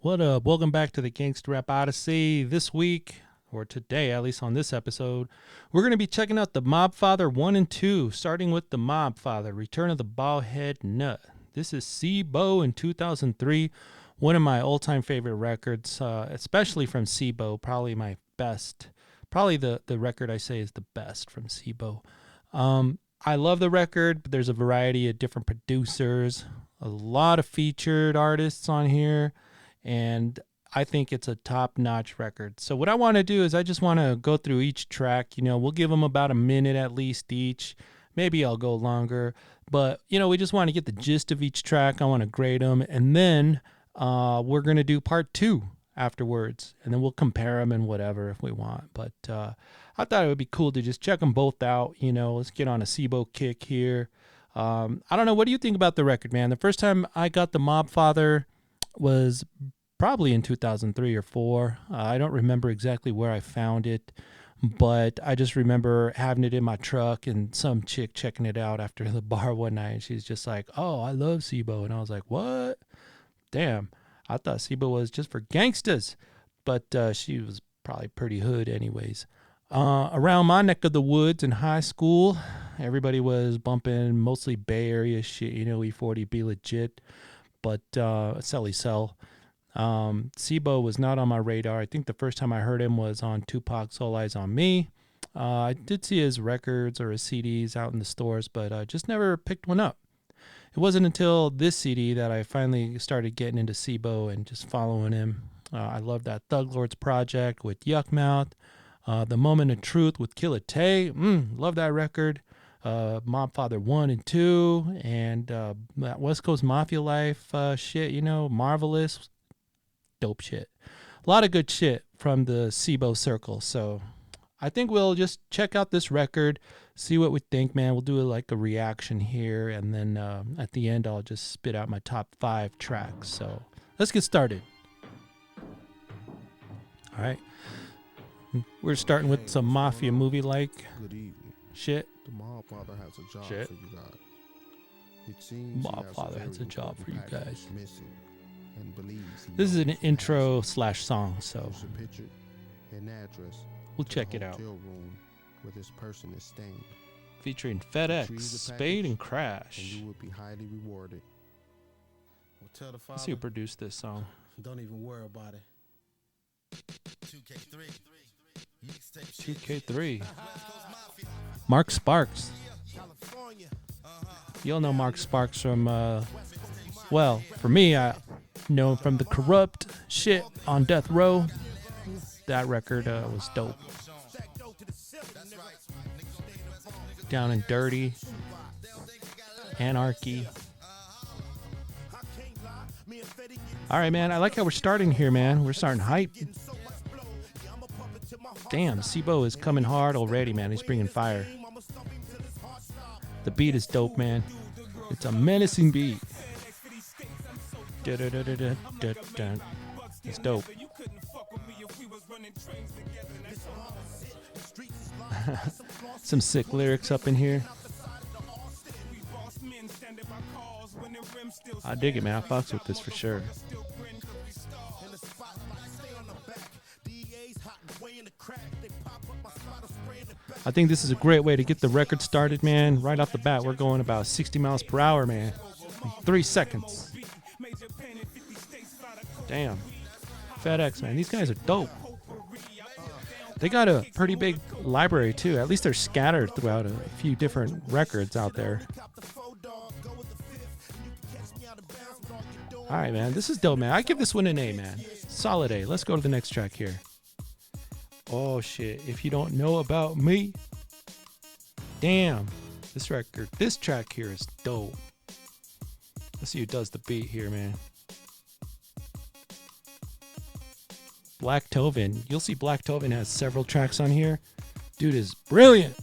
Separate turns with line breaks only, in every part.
What up? Welcome back to the Gangsta Rap Odyssey. This week, or today, at least on this episode, we're going to be checking out the Mobfather 1 and 2, starting with the Mobfather, Return of the Bald Head Nut. This is C-Bo in 2003, one of my all-time favorite records, especially from C-Bo, probably my best. Probably the record I say is the best from C-Bo. I love the record, but there's a variety of different producers, a lot of featured artists on here, and I think it's a top-notch record. So what I want to do is I just want to go through each track. We'll give them about a minute at least each. Maybe I'll go longer, but we just want to get the gist of each track. I want to grade them, and then we're gonna do part two afterwards, and then we'll compare them and whatever if we want. But I thought it would be cool to just check them both out. Let's get on a C-Bo kick here. I don't know. What do you think about the record, man? The first time I got the Mobfather was probably in 2003 or 4. I don't remember exactly where I found it, but I just remember having it in my truck and some chick checking it out after the bar one night. And she's just like, "Oh, I love C-Bo." And I was like, "What? Damn. I thought C-Bo was just for gangstas." But she was probably pretty hood anyways. Around my neck of the woods in high school, everybody was bumping mostly Bay Area shit, E40, Be Legit, but Selly Cell. C-Bo was not on my radar. I think the first time I heard him was on Tupac's All Eyes on Me. I did see his records or his CDs out in the stores, but just never picked one up. It wasn't until this CD that I finally started getting into C-Bo and just following him. I love that Thug Lords project with Yukmouth. The Moment of Truth with Killer Tay. Love that record. Mobfather 1 and 2. And that West Coast Mafia Life shit, Marvelous. Dope shit. A lot of good shit from the C-Bo circle. So I think we'll just check out this record, see what we think, man. We'll do like a reaction here. And then at the end, I'll just spit out my top 5 tracks. So let's get started. All right. We're starting with some mafia movie-like shit.
The Mobfather has a job
Shit.
for you guys. It seems
Mobfather has a job for you guys.
Missing and believes he
This is an
knows
intro slash song, so
There's a picture and address
we'll
to
check
the
it out.
hotel room where this person is staying,
Featuring
Retrieve
FedEx,
the
Spade,
package,
and
and
Crash.
you will be highly rewarded. Well, tell the father,
Let's see who produced this song.
don't even worry about it.
2K3. Mark Sparks. You'll know Mark Sparks from, well, for me, I know him from the Corrupt shit on Death Row. That record was dope. Down and Dirty. Anarchy. All right, man. I like how we're starting here, man. We're starting hype. Damn, C-Bo is coming hard already, man. He's bringing fire. The beat is dope, man. It's a menacing beat. It's dope. Some sick lyrics up in here. I dig it, man. I fucks with this for sure. I think this is a great way to get the record started, man. Right off the bat, we're going about 60 miles per hour, man. In 3 seconds. Damn. FedEx, man. These guys are dope. They got a pretty big library, too. At least they're scattered throughout a few different records out there. All right, man. This is dope, man. I give this one an A, man. Solid A. Let's go to the next track here. Oh, shit. If you don't know about me. Damn. This track here is dope. Let's see who does the beat here, man. Black Tovin. You'll see Black Tovin has several tracks on here. Dude is brilliant.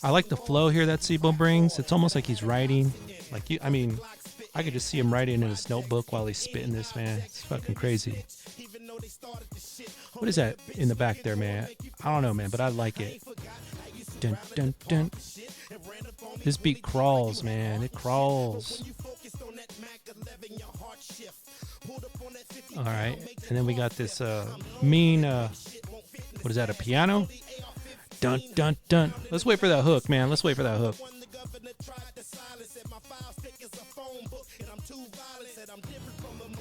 I like the flow here that C-Bo brings. It's almost like he's writing. I could just see him writing in his notebook while he's spitting this, man. It's fucking crazy. What is that in the back there, man? I don't know, man, but I like it. Dun, dun, dun. This beat crawls, man. It crawls. All right, and then we got this mean. What is that? A piano? Dun dun dun. Let's wait for that hook, man. Let's wait for that hook.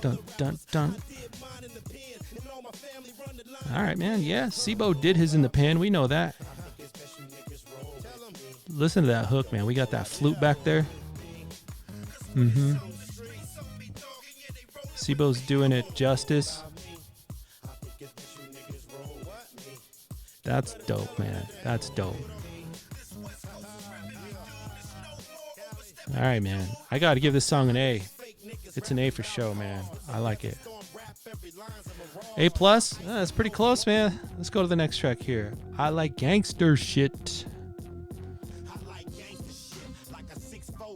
Dun dun dun. All right, man. Yeah, Sibo did his in the pen. We know that. Listen to that hook, man. We got that flute back there. Sibo's doing it justice. That's dope, man. That's dope. All right, man. I got to give this song an A. It's an A for show, man. I like it. A plus? That's pretty close, man. Let's go to the next track here. I like gangster shit.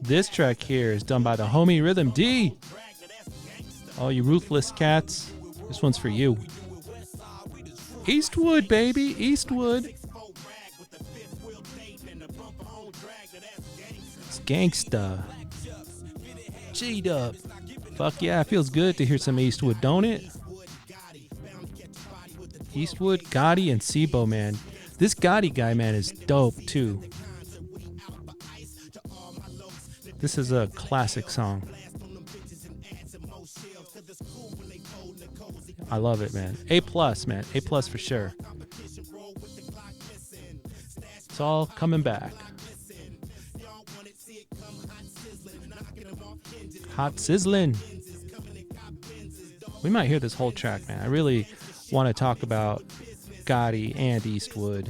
This track here is done by the homie Rhythm D. All you ruthless cats, this one's for you. Eastwood, baby, Eastwood. It's Gangsta. G'd up. Fuck yeah, it feels good to hear some Eastwood, don't it? Eastwood, Gotti, and Sibo, man. This Gotti guy, man, is dope, too. This is a classic song. I love it, man. A plus, man. A plus for sure. It's all coming back. Hot sizzling. We might hear this whole track, man. I really want to talk about Gotti and Eastwood.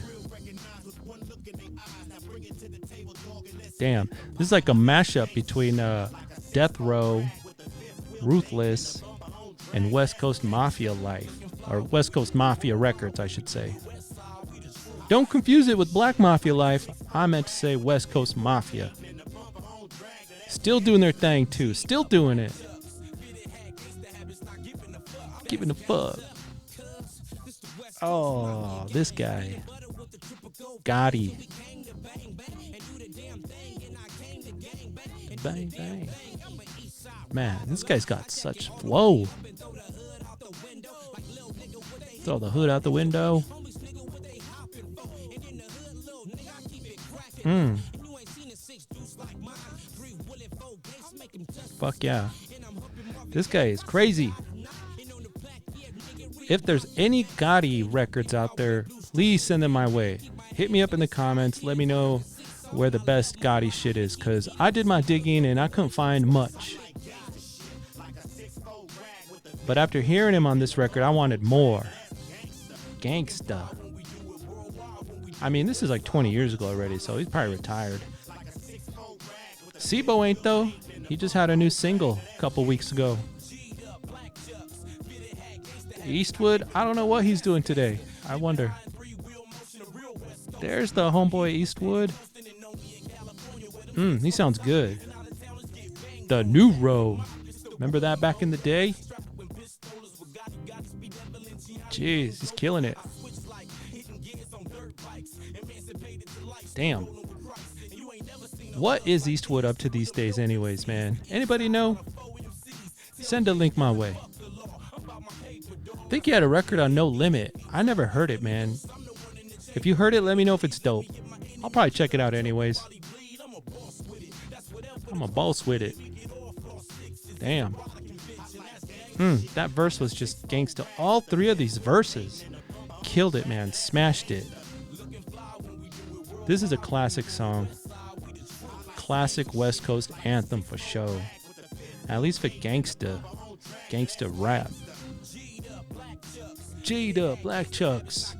Damn, this is like a mashup between Death Row, Ruthless, and West Coast Mafia life. Or West Coast Mafia Records, I should say. Don't confuse it with Black Mafia life. I meant to say West Coast Mafia. Still doing their thing, too. Still doing it. Giving a fuck. Oh, this guy. Gotti. Bang, bang. Man, this guy's got such flow. Throw the hood out the window. Fuck yeah. This guy is crazy. If there's any Gotti records out there, please send them my way. Hit me up in the comments. Let me know where the best Gotti shit is, because I did my digging and I couldn't find much. But after hearing him on this record, I wanted more. Gangsta. I mean, this is like 20 years ago already, so he's probably retired. Sibo ain't though. He just had a new single a couple weeks ago. Eastwood, I don't know what he's doing today. I wonder. There's the homeboy Eastwood. He sounds good. The New Row. Remember that back in the day? Jeez, he's killing it. Damn. What is Eastwood up to these days anyways, man? Anybody know? Send a link my way. I think he had a record on No Limit. I never heard it, man. If you heard it, let me know if it's dope. I'll probably check it out anyways. I'm a boss with it. Damn. That verse was just gangsta. All three of these verses killed it, man. Smashed it. This is a classic song. Classic West Coast anthem for show. At least for gangsta rap. G'd up, black chucks.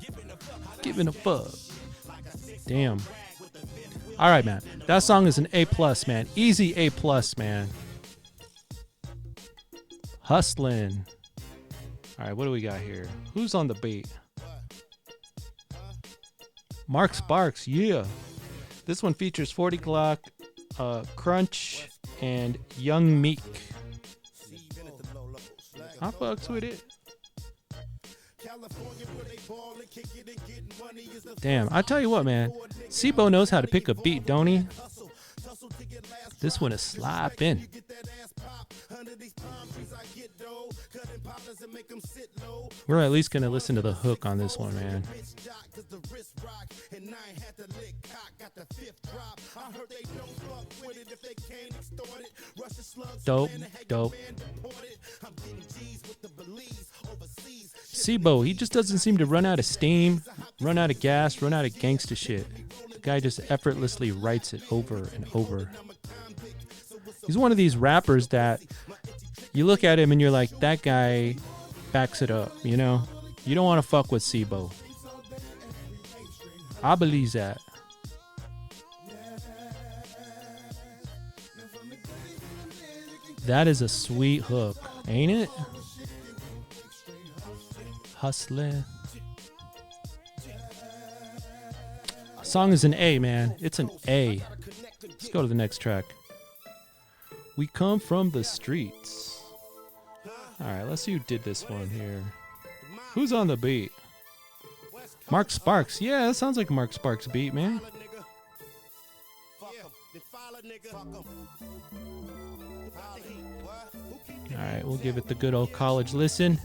Giving a fuck. Damn. All right, man. That song is an A plus, man. Easy A plus, man. Hustlin'. All right, what do we got here? Who's on the beat? Mark Sparks, yeah. This one features 40 Glock, Crunch, and Young Meek. I fucks with it. Damn, I tell you what, man. Sibo knows how to pick a beat, don't he? This one is slapping. We're at least gonna listen to the hook on this one, man. Dope. Sibo, he just doesn't seem to run out of steam, run out of gas, run out of gangsta shit. The guy just effortlessly writes it over and over. He's one of these rappers that you look at him and you're like, that guy backs it up, you know? You don't want to fuck with Sibo. I believe that. That is a sweet hook, ain't it? Hustling. Song is an A, man. It's an A. Let's go to the next track. We come from the streets. Alright, let's see who did this one here. Who's on the beat? Mark Sparks. Yeah, that sounds like a Mark Sparks beat, man. Alright, we'll give it the good old college listen.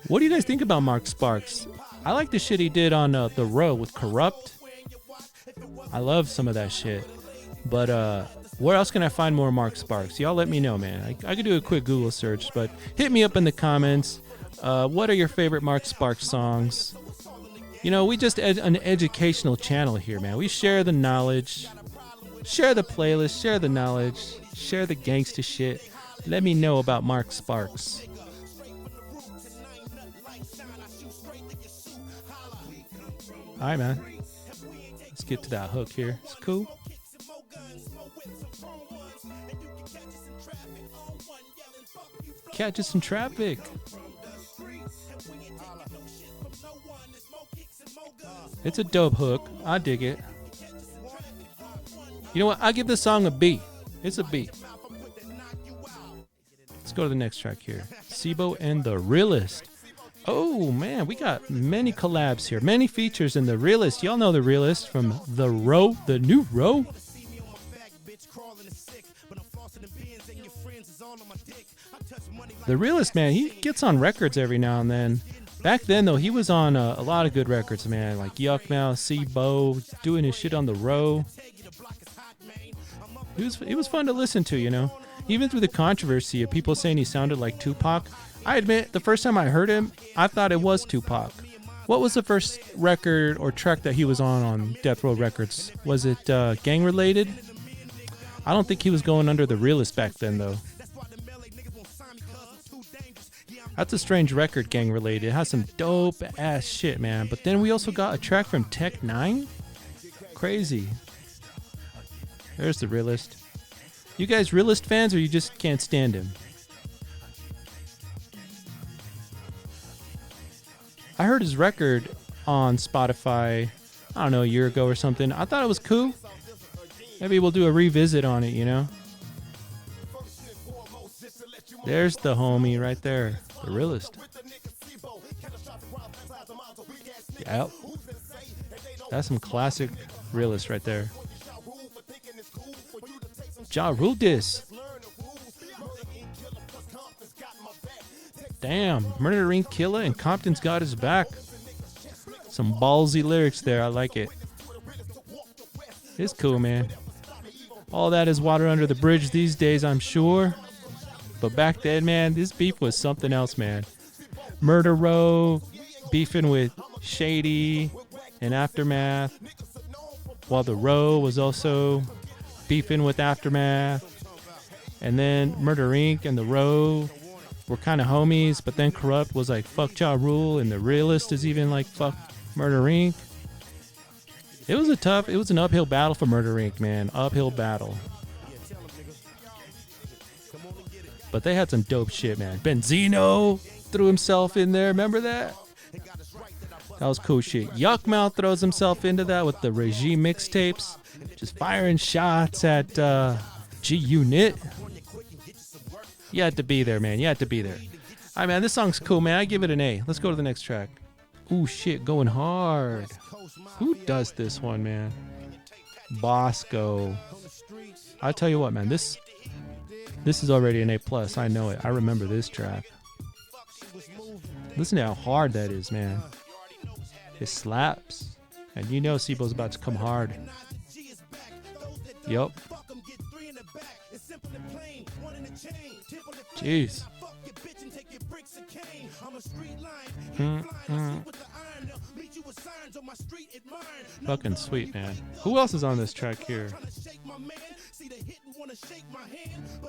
What do you guys think about Mark Sparks? I like the shit he did on The Row with Corrupt. I love some of that shit. But where else can I find more Mark Sparks? Y'all let me know, man. I could do a quick Google search, but hit me up in the comments. What are your favorite Mark Sparks songs? You know, we just an educational channel here, man. We share the knowledge, share the playlist, share the knowledge, share the gangsta shit. Let me know about Mark Sparks. All right, man. Let's get to that hook here. It's cool. Catch us in traffic. It's a dope hook. I dig it. You know what? I give this song a B. It's a B. Let's go to the next track here. Sibo and The Realist. Oh, man, we got many collabs here. Many features in The Realist. Y'all know The Realist from The Row, the new Row. The Realist, man, he gets on records every now and then. Back then, though, he was on a lot of good records, man. Like Yukmouth, Sibo, doing his shit on The Row. He was fun to listen to, you know. Even through the controversy of people saying he sounded like Tupac, I admit, the first time I heard him, I thought it was Tupac. What was the first record or track that he was on Death Row Records? Was it gang related? I don't think he was going under The Realist back then, though. That's a strange record, gang related. It has some dope ass shit, man. But then we also got a track from Tech 9. Crazy. There's The Realist. You guys Realist fans, or you just can't stand him? I heard his record on Spotify, I don't know, a year ago or something. I thought it was cool. Maybe we'll do a revisit on it, you know? There's the homie right there, The Realist. Yep. That's some classic Realist right there. Ja Rule diss. Damn, Murder Inc. Killer and Compton's got his back. Some ballsy lyrics there, I like it. It's cool, man. All that is water under the bridge these days, I'm sure. But back then, man, this beef was something else, man. Murder Row beefing with Shady and Aftermath, while The Row was also beefing with Aftermath. And then Murder Inc. and The Row were kind of homies, but then Corrupt was like, fuck Ja Rule, and The Realist is even like, fuck Murder Inc. It was an uphill battle for Murder Inc., man. Uphill battle. But they had some dope shit, man. Benzino threw himself in there. Remember that? That was cool shit. Yukmouth throws himself into that with the Regime mixtapes. Just firing shots at G-Unit. You had to be there, man. You had to be there. All right, man, this song's cool, man. I give it an A. Let's go to the next track. Ooh, shit, going hard. Who does this one, man? Bosco. I tell you what, man, this is already an A+. I know it. I remember this track. Listen to how hard that is, man. It slaps. And you know Sibo's about to come hard. Yup. Jeez. Fucking sweet, man. Who else is on this track here?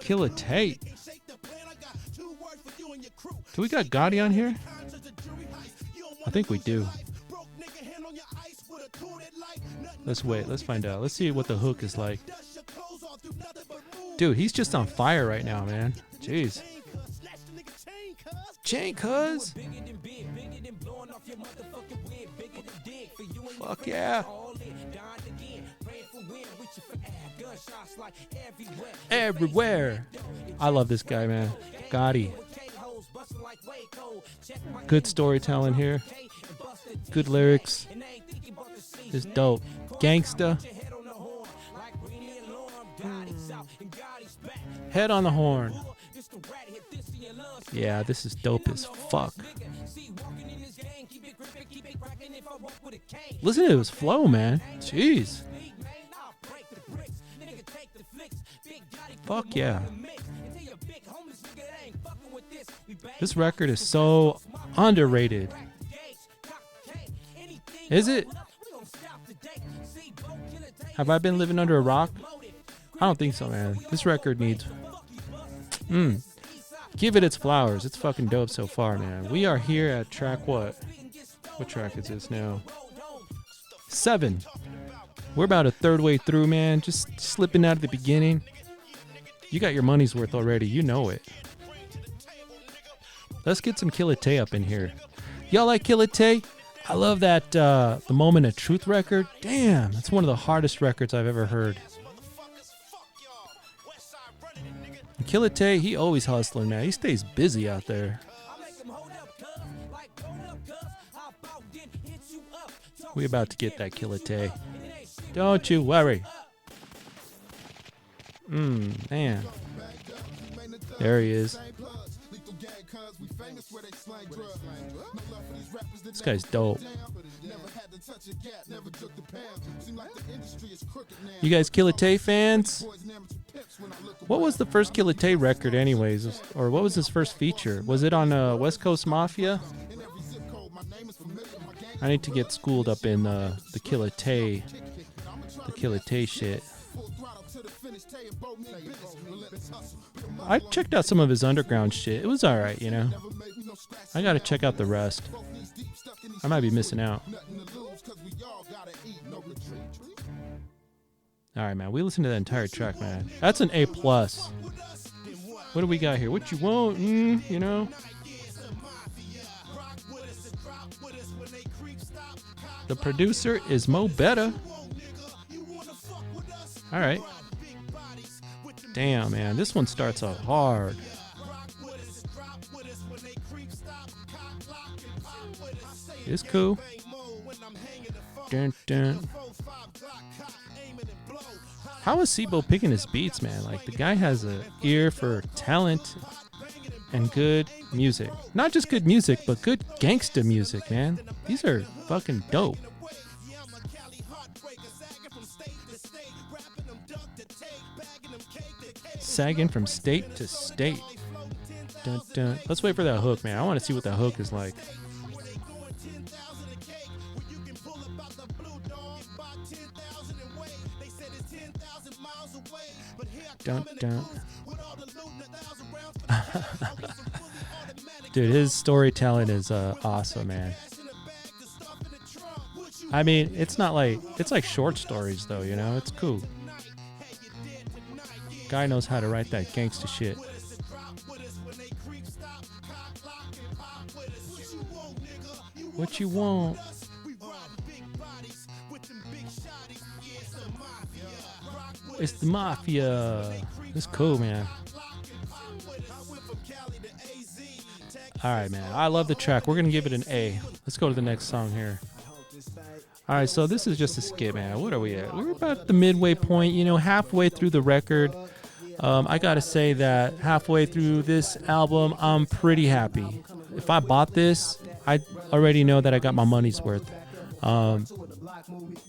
Killer Tate. Do we got Gotti on here? I think we do. Let's wait. Let's find out. Let's see what the hook is like. Dude, he's just on fire right now, man. Jeez. Chain, cuz. Fuck yeah. Everywhere. I love this guy, man. Gotti. Good storytelling here. Good lyrics. It's dope. Gangsta. Head on the horn. Yeah, this is dope as fuck. Listen to his flow, man. Jeez. Fuck yeah. This record is so underrated. Is it? Have I been living under a rock? I don't think so, man. This record needs... Give it its flowers. It's fucking dope so far, man. We are here at track what? What track is this now? 7. We're about a third way through, man. Just slipping out at the beginning. You got your money's worth already. You know it. Let's get some Killer Tay up in here. Y'all like Killer Tay? I love that The Moment of Truth record. Damn, that's one of the hardest records I've ever heard. Killer Tay, he always hustling, man. He stays busy out there. We about to get that Killer Tay. Don't you worry. Man. There he is. This guy's dope. You guys Killer Tay fans? What was the first Killer Tay record anyways? Or what was his first feature? Was it on West Coast Mafia? I need to get schooled up in the Killer Tay shit. I checked out some of his underground shit. It was alright, you know. I gotta check out the rest. I might be missing out. Alright, man. We listened to that entire track, man. That's an A+. What do we got here? What you want? You know? The producer is Mobfather. Alright. Damn, man. This one starts off hard. It's cool. Dun, dun. How is Sibo picking his beats, man? Like, the guy has an ear for talent and good music. Not just good music, but good gangsta music, man. These are fucking dope. Sagging from state to state. Dun, dun. Let's wait for that hook, man. I want to see what that hook is like. Dun, dun. Dude, his storytelling is awesome, man. I mean, it's not like, it's like short stories though, you know? It's cool. Guy knows how to write that gangsta shit. What you want? It's the mafia. It's cool, man. All right, man. I love the track. We're going to give it an A. Let's go to the next song here. All right, so this is just a skit, man. What are we at? We're about the midway point, halfway through the record. I got to say that halfway through this album, I'm pretty happy. If I bought this, I already know that I got my money's worth.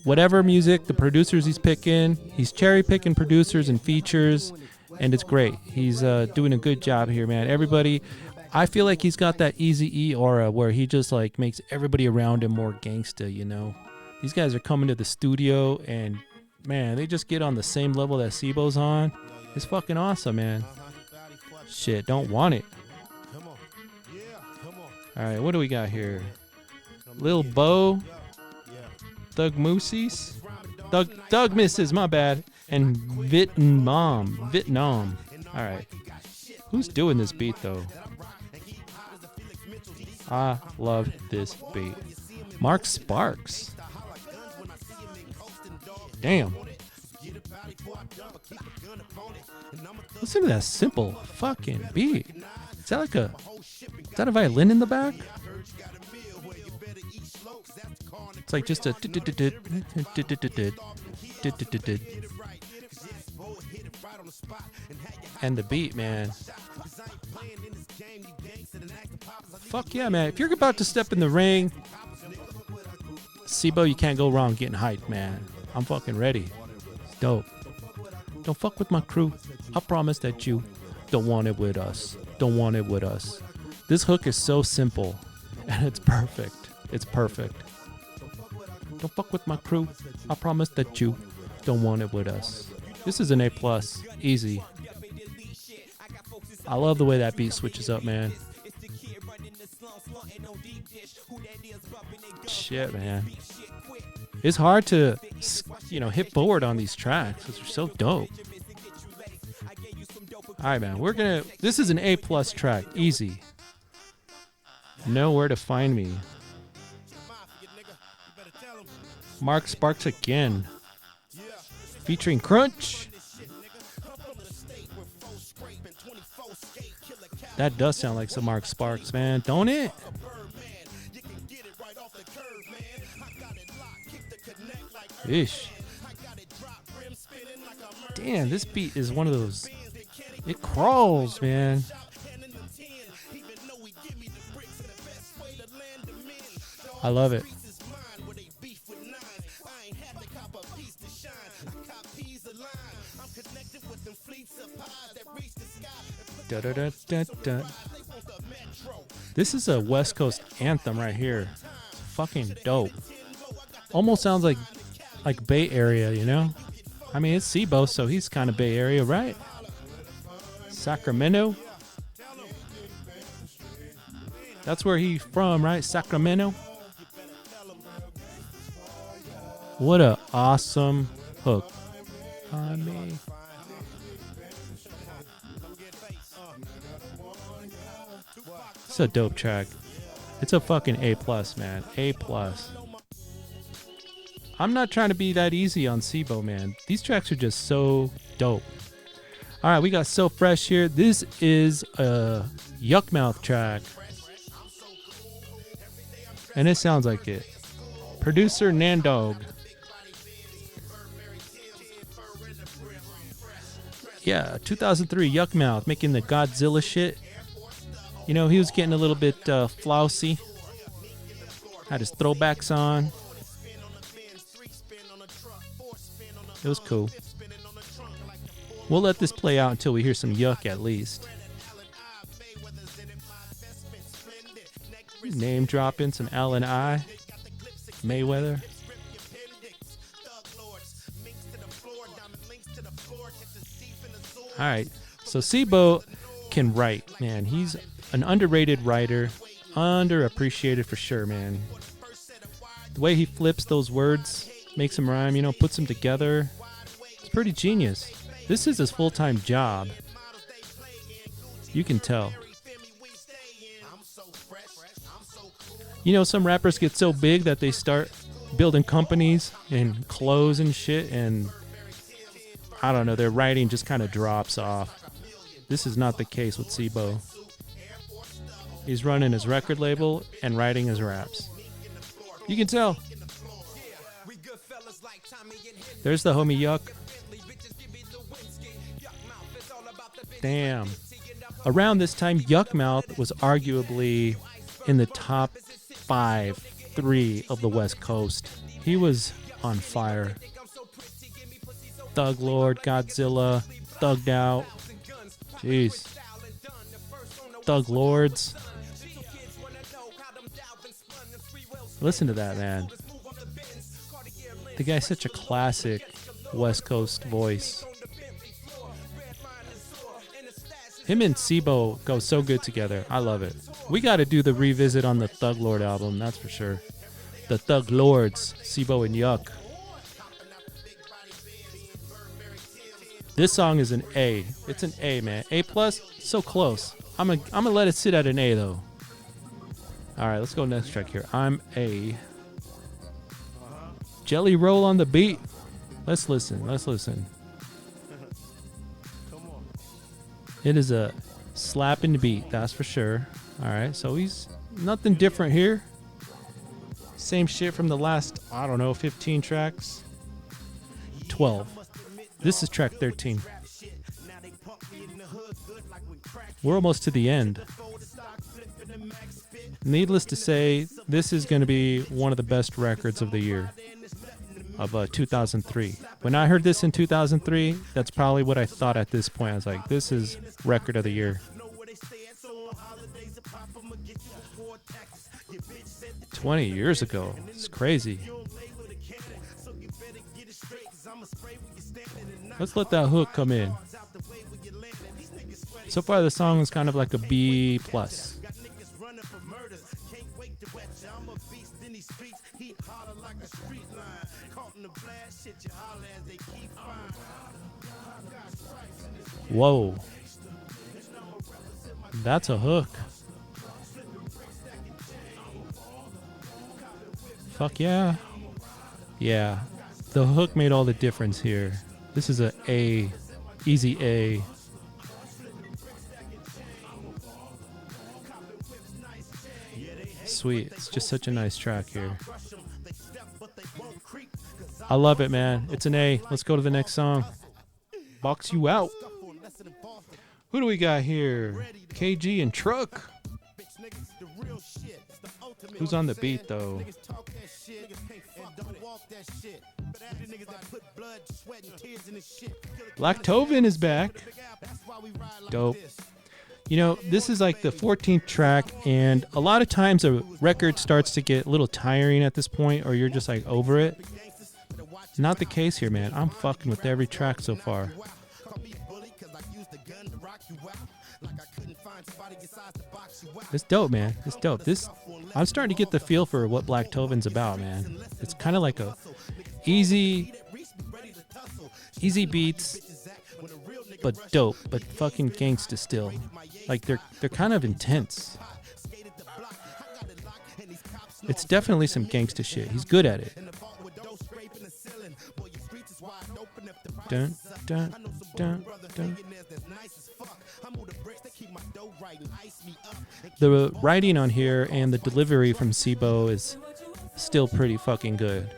Whatever music, the producers he's picking, he's cherry picking producers and features, and it's great. He's doing a good job here, man. Everybody, I feel like he's got that Eazy-E aura where he just like makes everybody around him more gangsta, These guys are coming to the studio and, man, they just get on the same level that Sibo's on. It's fucking awesome, man. Shit, don't want it. All right, what do we got here? Lil Bo, Thug Moosies, Thug Misses, my bad, and Vietnam. All right, who's doing this beat though? I love this beat. Mark Sparks. Damn. Listen to that simple fucking beat. Is that a violin in the back? It's like just a and the beat, man. Fuck yeah, man. If you're about to step in the ring, Sibo, you can't go wrong getting hyped, man. I'm fucking ready. It's dope. Don't fuck with my crew. I promise that you don't want it with us. Don't want it with us. This hook is so simple, and it's perfect. It's perfect. Don't fuck with my crew. I promise that you don't want it with us. This is an A+. Easy. I love the way that beat switches up, man. Shit, man. It's hard to, hit forward on these tracks because they're so dope. All right, man. This is an A+ track. Easy. Know where to find me. Mark Sparks again. Featuring Crunch. That does sound like some Mark Sparks, man. Don't it? Ish. Damn, this beat is one of those. It crawls, man. I love it. Da, da, da, da, da. This is a West Coast anthem right here. It's fucking dope. Almost sounds like Bay Area, I mean, it's Sibo, so he's kind of Bay Area, right? Sacramento. That's where he's from, right? Sacramento. What a awesome hook. On me. It's a dope track. It's a fucking A+, man. A+. I'm not trying to be that easy on Sibo, man. These tracks are just so dope. All right, we got So Fresh here. This is a Yukmouth track. And it sounds like it. Producer Nandog. Yeah, 2003 Yukmouth making the Godzilla shit. He was getting a little bit flousy. Had his throwbacks on. It was cool. We'll let this play out until we hear some Yuck at least. Name dropping some L&I. Mayweather. Alright, so Sibo can write, man. He's an underrated writer. Underappreciated for sure, man. The way he flips those words, makes them rhyme, puts them together. It's pretty genius. This is his full-time job. You can tell. Some rappers get so big that they start building companies and clothes and shit, and I don't know, their writing just kind of drops off. This is not the case with Sibo. He's running his record label and writing his raps. You can tell. There's the homie Yuck. Damn. Around this time, Yukmouth was arguably in the top 3 of the West Coast. He was on fire. Thug Lord, Godzilla, Thugged Out. Jeez. Thug Lords. Listen to that, man. The guy's such a classic West Coast voice. Him and Sibo go so good together. I love it. We got to do the revisit on the Thug Lord album, that's for sure. The Thug Lords, Sibo and Yuck. This song is an A. It's an A, man. A+, so close. I'm gonna let it sit at an A, though. All right, let's go next track here. I'm A. Jelly Roll on the beat. Let's listen. It is a slapping beat, that's for sure. All right, so he's nothing different here. Same shit from the last, I don't know, 15 tracks. 12. This is track 13. We're almost to the end. Needless to say, this is going to be one of the best records of the year, of 2003. When I heard this in 2003, that's probably what I thought at this point. I was like, this is record of the year. 20 years ago. It's crazy. Let's let that hook come in. So far, the song is kind of like a B+. Whoa. That's a hook. Fuck yeah. Yeah. The hook made all the difference here. This is a A. Easy A. Sweet. It's just such a nice track here. I love it, man. It's an A. Let's go to the next song. Box You Out. Who do we got here? KG and Truck. Who's on the beat, though? Blacktoven is back. Dope. You know, this is like the 14th track, and a lot of times a record starts to get a little tiring at this point, or you're just like over it. Not the case here, man. I'm fucking with every track so far. It's dope, man. It's dope. I'm starting to get the feel for what Blacktoven's about, man. It's kind of like a easy beats, but dope, but fucking gangsta still. Like they're kind of intense. It's definitely some gangsta shit. He's good at it. Dun, dun, dun, dun. The writing on here and the delivery from Sibo is still pretty fucking good.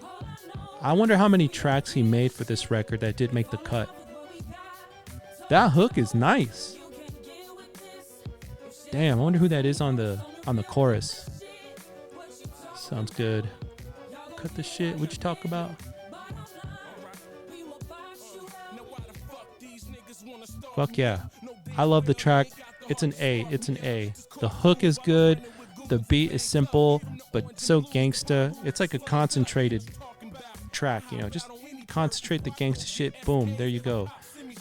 I wonder how many tracks he made for this record that did make the cut. That hook is nice. Damn, I wonder who that is on the chorus. Sounds good. Cut the shit. What'd you talk about? Fuck yeah. I love the track. It's an A. It's an A. The hook is good. The beat is simple, but so gangsta. It's like a concentrated track, you know. Just concentrate the gangsta shit. Boom. There you go.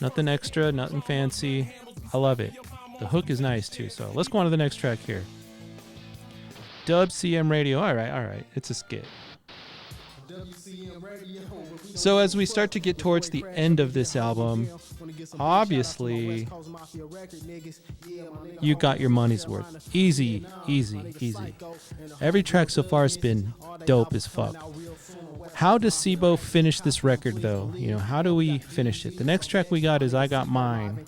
Nothing extra. Nothing fancy. I love it. The hook is nice too. So let's go on to the next track here. Dub CM Radio. All right. It's a skit. So as we start to get towards the end of this album, obviously you got your money's worth. Easy. Every track so far has been dope as fuck. How does Sibo finish this record, though? You know, how do we finish it? The next track we got is I Got Mine,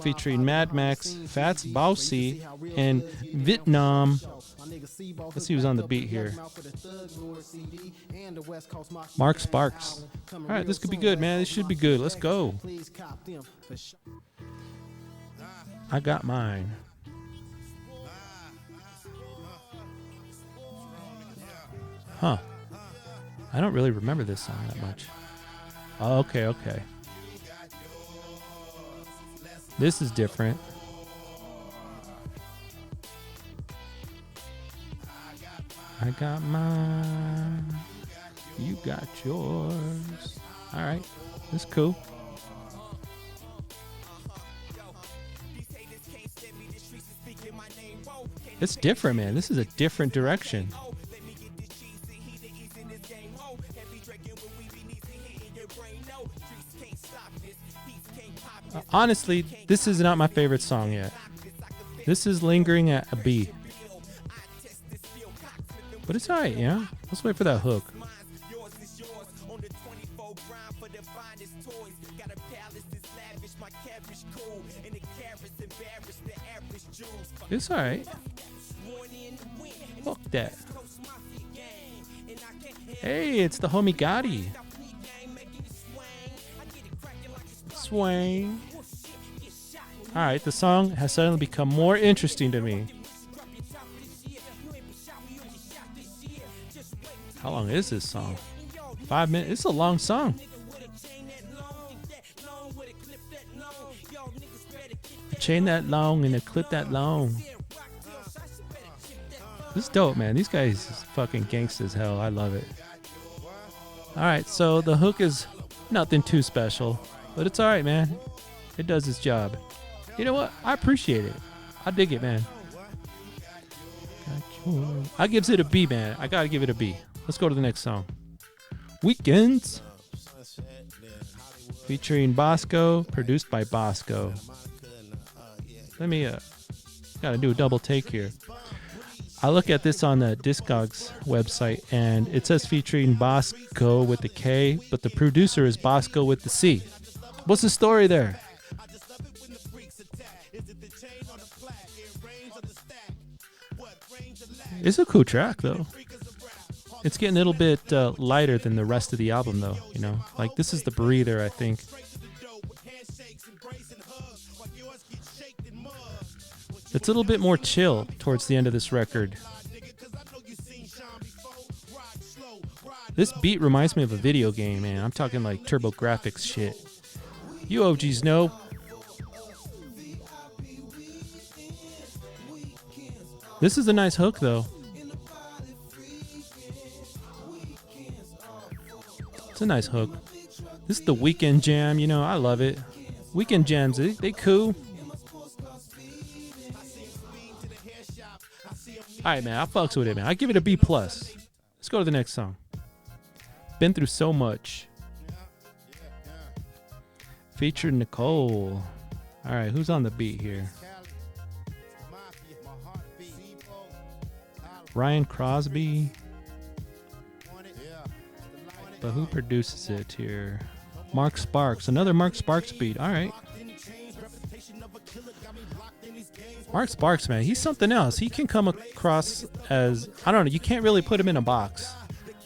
featuring Mad Max, Fats Bousey, and Vietnam. Let's see who's on the beat here. Mark Sparks. All right, this could be good, man. This should be good. Let's go. I Got Mine. Huh. I don't really remember this song that much. Oh, okay. This is different. I got mine. You got yours. All right. That's cool. It's different, man. This is a different direction. Honestly, this is not my favorite song yet. This is lingering at a B. But it's alright, you know? Let's wait for that hook. It's alright. Fuck that. Hey, it's the homie Gotti. Swing. Alright, the song has suddenly become more interesting to me. How long is this song? 5 minutes. It's a long song. A chain that long and a clip that long. This is dope, man. These guys is fucking gangsta as hell. I love it. Alright, so the hook is nothing too special, but it's alright, man. It does its job. You know what? I appreciate it. I dig it, man. I gives it a B, man. I gotta give it a B. Let's go to the next song. Weekends. Featuring Bosco, produced by Bosco. Let me, gotta do a double take here. I look at this on the Discogs website, and it says featuring Bosco with the K, but the producer is Bosco with the C. What's the story there? It's a cool track, though. It's getting a little bit lighter than the rest of the album, though. You know, like this is the breather, I think. It's a little bit more chill towards the end of this record. This beat reminds me of a video game, man. I'm talking like TurboGrafx shit. You OGs know. This is a nice hook, though. It's a nice hook. This is the weekend jam, you know, I love it. Weekend jams, they cool. Alright, man, I fucks with it, man. I give it a B+. Let's go to the next song. Been Through So Much. Featured Nicole. Alright, who's on the beat here? Ryan Crosby. But who produces it here? Mark Sparks. Another Mark Sparks beat. Alright. Mark Sparks, man, he's something else. He can come across as, I don't know, you can't really put him in a box.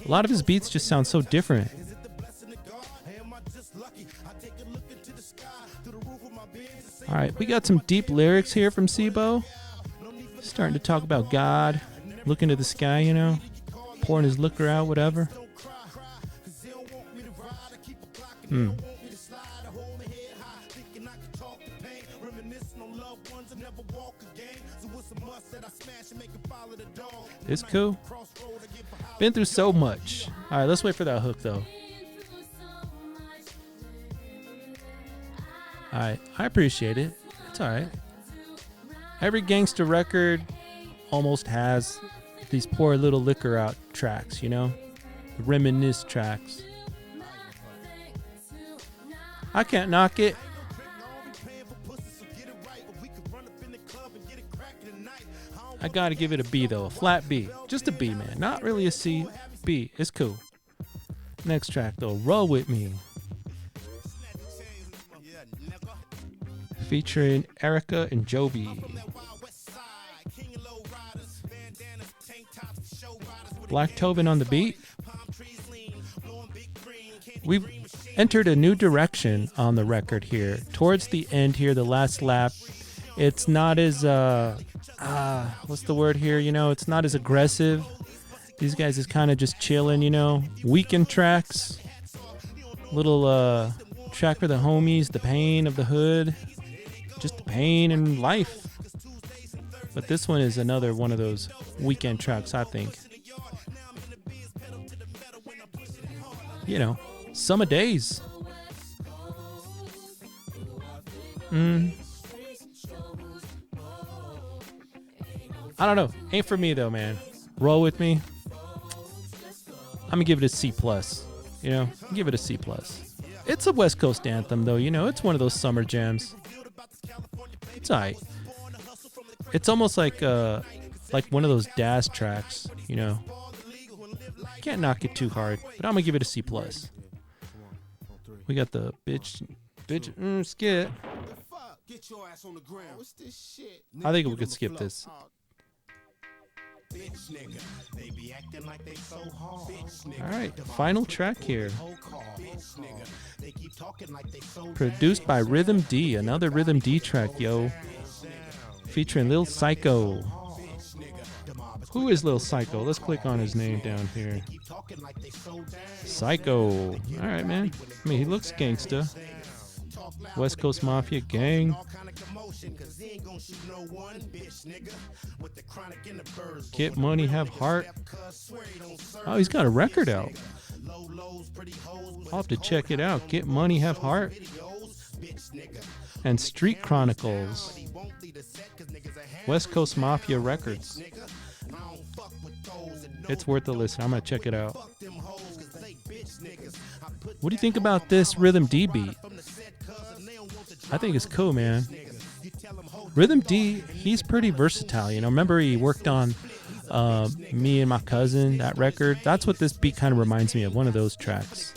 A lot of his beats just sound so different. Alright, we got some deep lyrics here from Sibo. Starting to talk about God, looking to the sky, you know, pouring his liquor out, whatever. It's cool. Been through so much. All right, let's wait for that hook, though. All right, I appreciate it. It's all right. Every gangster record almost has these poor little liquor out tracks, you know? The reminisce tracks. I can't knock it. I gotta give it a B, though. A flat B. Just a B, man. Not really a C. beat. It's cool. Next track though, Roll With Me. Featuring Erica and Joby. Black Tobin on the beat. We've entered a new direction on the record here. Towards the end here, the last lap, it's not as what's the word here? You know, it's not as aggressive. These guys is kind of just chilling, you know. Weekend tracks. Little track for the homies, the pain of the hood. Just the pain in life. But this one is another one of those weekend tracks, I think. You know, summer days. I don't know. Ain't for me though, man. Roll With Me. I'm gonna give it a C plus. You know, give it a C plus. It's a West Coast anthem though. You know, it's one of those summer jams. It's alright. It's almost like one of those Daz tracks. You know, can't knock it too hard, but I'm gonna give it a C plus. We got the bitch skit. I think we could skip this. Alright, final track here. Produced by Rhythm D, another Rhythm D track, yo. Featuring Lil Psycho. Who is Lil Psycho? Let's click on his name down here. Psycho. Alright, man. I mean, he looks gangsta. West Coast Mafia gang. Get money, have heart. Oh, he's got a record out. I'll have to check it out. Get money, have heart. And Street Chronicles. West Coast Mafia Records. It's worth a listen. I'm gonna check it out. What do you think about this Rhythm D beat? I think it's cool, man. Rhythm D, he's pretty versatile. You know, remember he worked on Me and My Cousin, that record? That's what this beat kind of reminds me of, one of those tracks.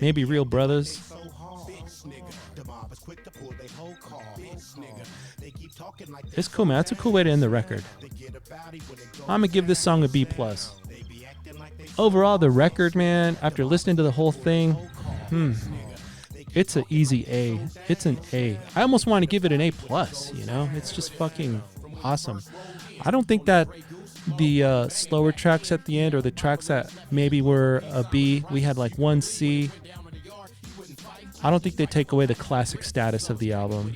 Maybe Real Brothers. It's cool, man. That's a cool way to end the record. I'm gonna give this song a B+. Overall, the record, man, after listening to the whole thing, it's an easy A. It's an A. I almost want to give it an A+, you know? It's just fucking awesome. I don't think that the slower tracks at the end, or the tracks that maybe were a B, we had like one C. I don't think they take away the classic status of the album.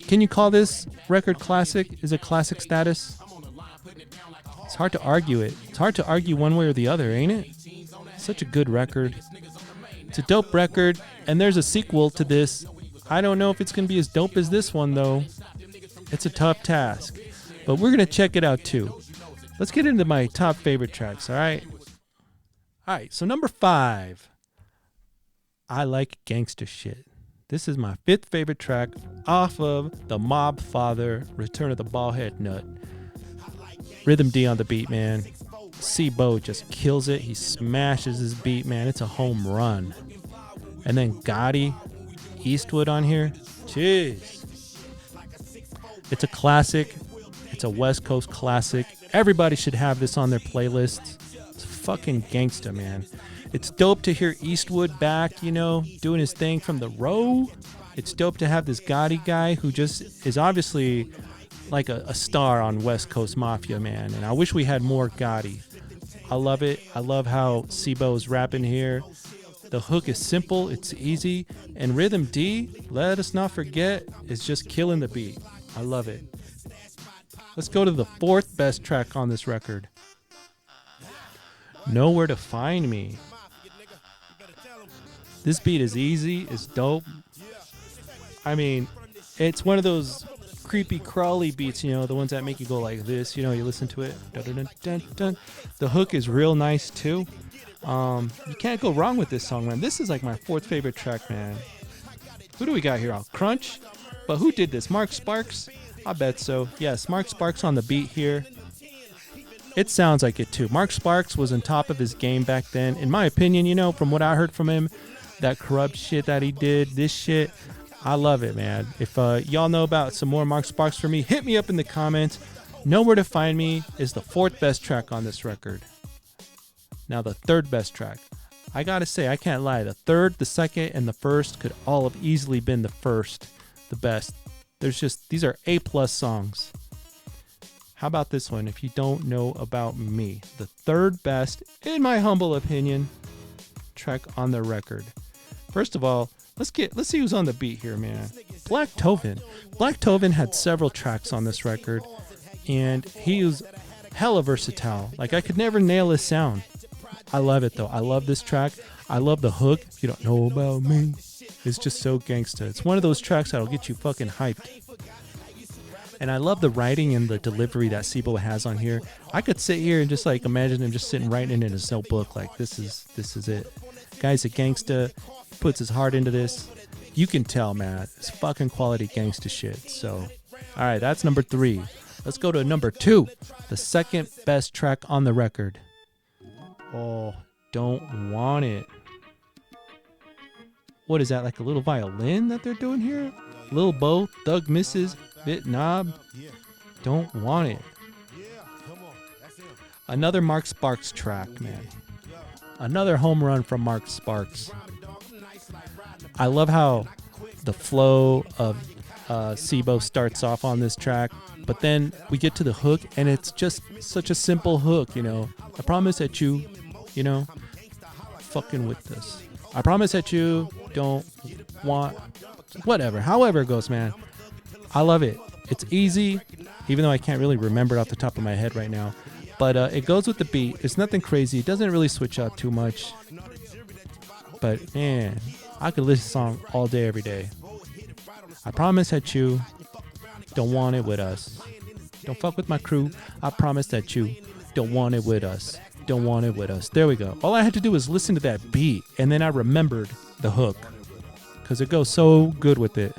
Can you call this record classic? Is it classic status? It's hard to argue it. It's hard to argue one way or the other, ain't it? Such a good record. It's a dope record, and there's a sequel to this. I don't know if it's going to be as dope as this one, though. It's a tough task, but we're going to check it out, too. Let's get into my top favorite tracks, all right? All right, so number 5. I Like Gangsta Shit. This is my 5th favorite track off of the Mobfather, Return of the Ballhead Nut. Rhythm D on the beat, man. C-Bo just kills it. He smashes his beat, man. It's a home run. And then Gotti, Eastwood on here. Jeez. It's a classic. It's a West Coast classic. Everybody should have this on their playlists. It's fucking gangsta, man. It's dope to hear Eastwood back, you know, doing his thing from the row. It's dope to have this Gotti guy who just is obviously like a star on West Coast Mafia, man. And I wish we had more Gotti. I love it. I love how C-Bo's rapping here. The hook is simple. It's easy. And Rhythm D, let us not forget, is just killing the beat. I love it. Let's go to the 4th best track on this record. Nowhere to Find Me. This beat is easy. It's dope. I mean, it's one of those creepy crawly beats, you know, the ones that make you go like this, you know, you listen to it. Dun, dun, dun, dun. The hook is real nice too. You can't go wrong with this song, man. This is like my 4th favorite track, man. Who do we got here? Oh, Crunch. But who did this? Mark Sparks? I bet so. Yes, Mark Sparks on the beat here. It sounds like it too. Mark Sparks was on top of his game back then. In my opinion, you know, from what I heard from him, that corrupt shit that he did, this shit, I love it, man. If y'all know about some more Mark Sparks for me, hit me up in the comments. Know Where to Find Me is the 4th best track on this record. Now the 3rd best track. I gotta say, I can't lie. The 3rd, the 2nd, and the 1st could all have easily been the 1st, the best. These are A+ songs. How about this one? If you don't know about me, the 3rd best, in my humble opinion, track on the record. First of all, let's see who's on the beat here, man. Black Tovin. Black Tovin had several tracks on this record, and he was hella versatile. Like, I could never nail his sound. I love it though. I love this track. I love the hook. If you don't know about me, it's just so gangsta. It's one of those tracks that'll get you fucking hyped. And I love the writing and the delivery that Sibo has on here. I could sit here and just like imagine him just sitting writing in his notebook like this is it. Guy's a gangsta, puts his heart into this. You can tell, man. It's fucking quality gangsta shit. So, all right, that's number 3. Let's go to number 2, the 2nd best track on the record. Oh, Don't Want It. What is that, like a little violin that they're doing here? Lil Bo, Thug Misses, Bit Knob. Don't Want It. Another Mark Sparks track, man. Another home run from Mark Sparks. I love how the flow of Sibo starts off on this track, but then we get to the hook, and it's just such a simple hook, you know. I promise that you know, fucking with this. I promise that you don't want, whatever, however it goes, man. I love it. It's easy, even though I can't really remember it off the top of my head right now. But it goes with the beat. It's nothing crazy. It doesn't really switch up too much. But man, I could listen to this song all day, every day. I promise that you don't want it with us. Don't fuck with my crew. I promise that you don't want it with us. Don't want it with us. There we go. All I had to do was listen to that beat, and then I remembered the hook, because it goes so good with it.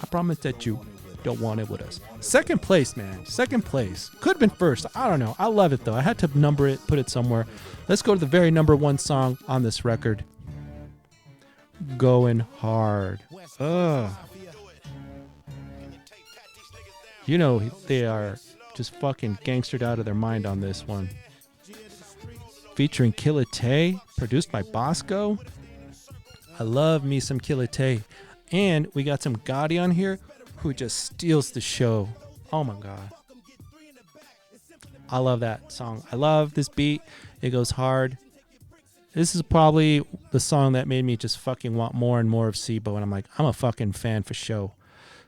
I promise that you don't want it with us. 2nd place, man. 2nd place. Could have been 1st. I don't know. I love it, though. I had to number it, put it somewhere. Let's go to the very number 1 song on this record. Going Hard. Ugh. You know, they are just fucking gangstered out of their mind on this one. Featuring Killa Tay, produced by Bosco. I love me some Killa Tay. And we got some Gotti on here who just steals the show. Oh my God. I love that song. I love this beat. It goes hard. This is probably the song that made me just fucking want more and more of Sibo. And I'm like, I'm a fucking fan for show.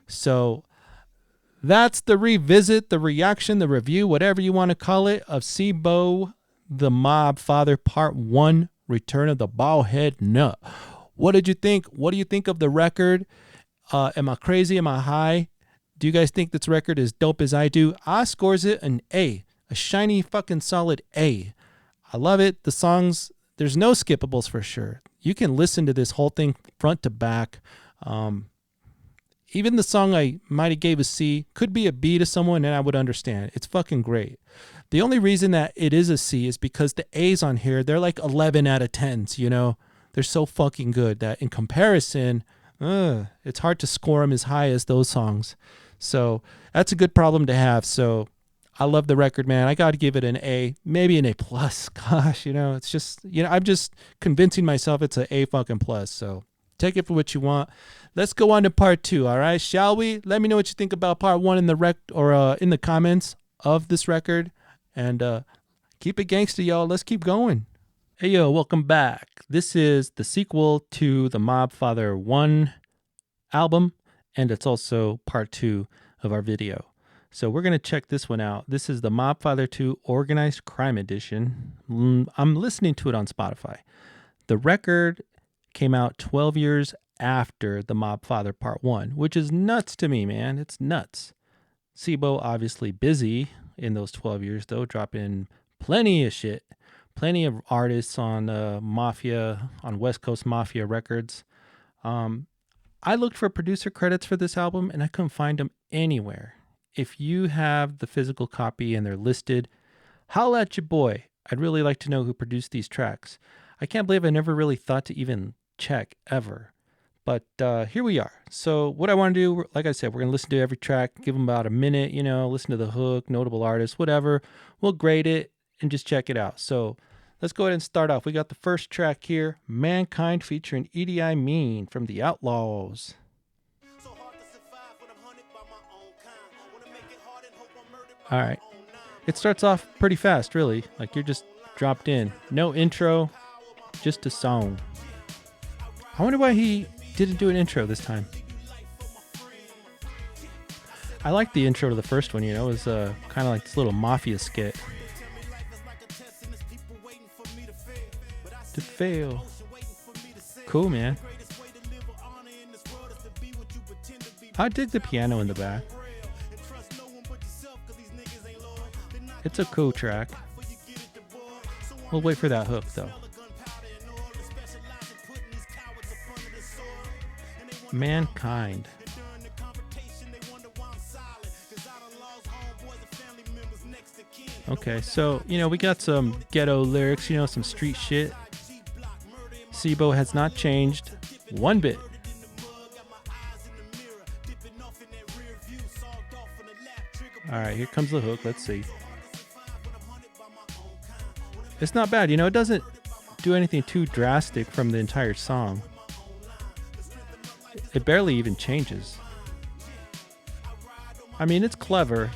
So that's the revisit, the reaction, the review, whatever you want to call it, of Sibo the Mobfather Part 1, Return of the Ballhead Nut. What did you think? What do you think of the record? Am I crazy? Am I high? Do you guys think this record is dope as I do? I scores it an A. A shiny fucking solid A. I love it. The songs, there's no skippables for sure. You can listen to this whole thing front to back. Even the song I might have gave a C could be a B to someone, and I would understand. It's fucking great. The only reason that it is a C is because the A's on here, they're like 11 out of 10s, you know? They're so fucking good that in comparison, it's hard to score them as high as those songs. So that's a good problem to have. So I love the record, man. I got to give it an A, maybe an A+. Gosh, you know, it's just, you know, I'm just convincing myself it's an A fucking plus. So take it for what you want. Let's go on to part 2, all right? Shall we? Let me know what you think about part 1 in the in the comments of this record. And keep it gangsta, y'all. Let's keep going. Hey, yo, welcome back. This is the sequel to the Mobfather 1 album, and it's also part 2 of our video. So we're going to check this one out. This is the Mobfather 2 Organized Crime Edition. I'm listening to it on Spotify. The record came out 12 years after the Mobfather Part 1, which is nuts to me, man. It's nuts. Sibo obviously busy in those 12 years, though, dropping plenty of shit. Plenty of artists on Mafia, on West Coast Mafia Records. I looked for producer credits for this album, and I couldn't find them anywhere. If you have the physical copy and they're listed, Holla at your boy. I'd really like to know who produced these tracks. I can't believe I never really thought to even check ever. But here we are. So what I want to do, like I said, we're going to listen to every track, give them about a minute, listen to the hook, notable artist, whatever. We'll grade it and just check it out. So let's go ahead and start off. We got the first track here, Mankind featuring EDI Mean from The Outlaws. All right. It starts off pretty fast, really. Like you're just dropped in. No intro, just a song. I wonder why he didn't do an intro this time. I like the intro to the first one, it was kind of like this little mafia skit. To fail. Cool, man. I dig the piano in the back. It's a cool track. We'll wait for that hook, though. Mankind. Okay, so, we got some ghetto lyrics, some street shit. Sibo has not changed one bit. All right, here comes the hook. Let's see. It's not bad. It doesn't do anything too drastic from the entire song. It barely even changes. I mean, it's clever,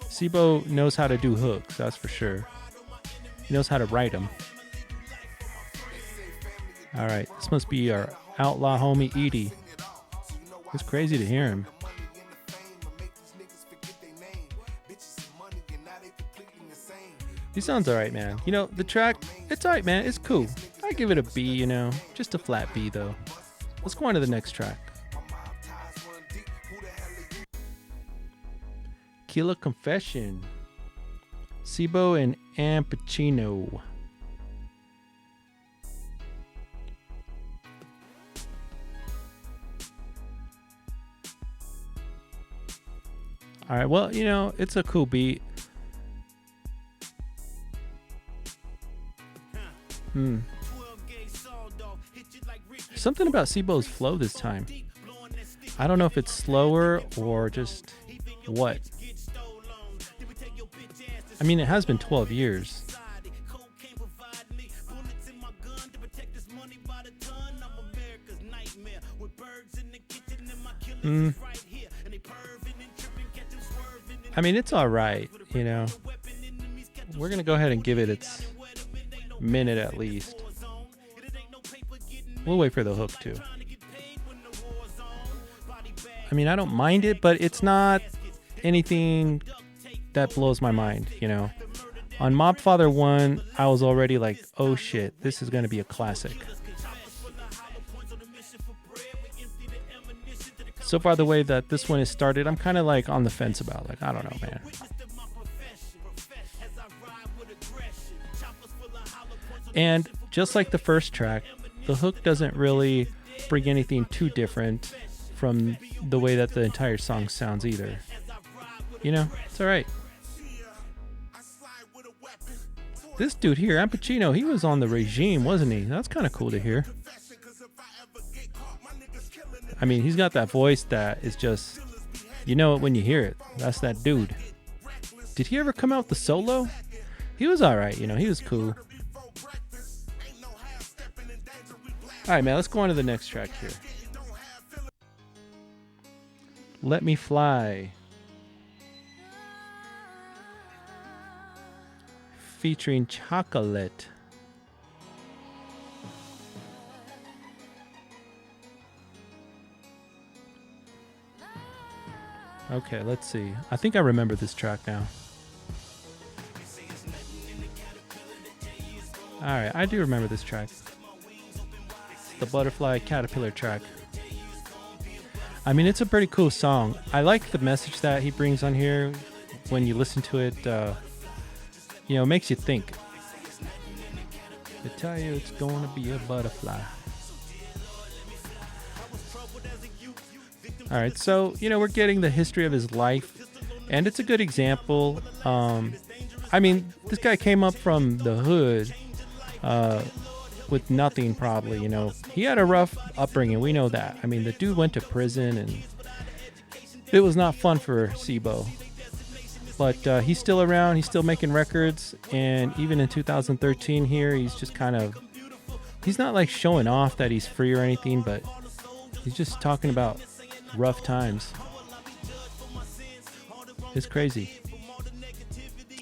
Sibo knows how to do hooks, that's for sure. He knows how to write them. All right, this must be our outlaw homie Edie. It's crazy to hear him. He sounds all right, man. The track, it's all right, man. It's cool. I give it a B, just a flat B, though. Let's go on to the next track. Killer Confession. Sibo and Ampachino. All right, well, it's a cool beat. Something about Sibo's flow this time. I don't know if it's slower or just what. I mean, it has been 12 years. I mean, it's all right, We're going to go ahead and give it its minute at least. We'll wait for the hook, too. I mean, I don't mind it, but it's not anything that blows my mind, On Mobfather 1, I was already like, oh shit, this is going to be a classic. So far, the way that this one is started, I'm kind of like on the fence about, I don't know, man. And just like the first track, the hook doesn't really bring anything too different from the way that the entire song sounds either. It's all right. This dude here, Ampachino, he was on the regime, wasn't he? That's kind of cool to hear. I mean, he's got that voice that is just, it when you hear it. That's that dude. Did he ever come out the solo? He was all right, he was cool. All right, man, let's go on to the next track here. Let Me Fly. Featuring Chocolate. Okay, let's see. I think I remember this track now. Alright, I do remember this track. It's the Butterfly Caterpillar track. I mean, it's a pretty cool song. I like the message that he brings on here. When you listen to it, it makes you think. They tell you it's going to be a butterfly. Alright, so, we're getting the history of his life. And it's a good example. I mean, this guy came up from the hood with nothing, probably. You know, he had a rough upbringing. We know that. I mean, the dude went to prison, and it was not fun for Sibo. But he's still around. He's still making records. And even in 2013 here, he's just kind of... He's not like showing off that he's free or anything, but he's just talking about rough times. It's crazy.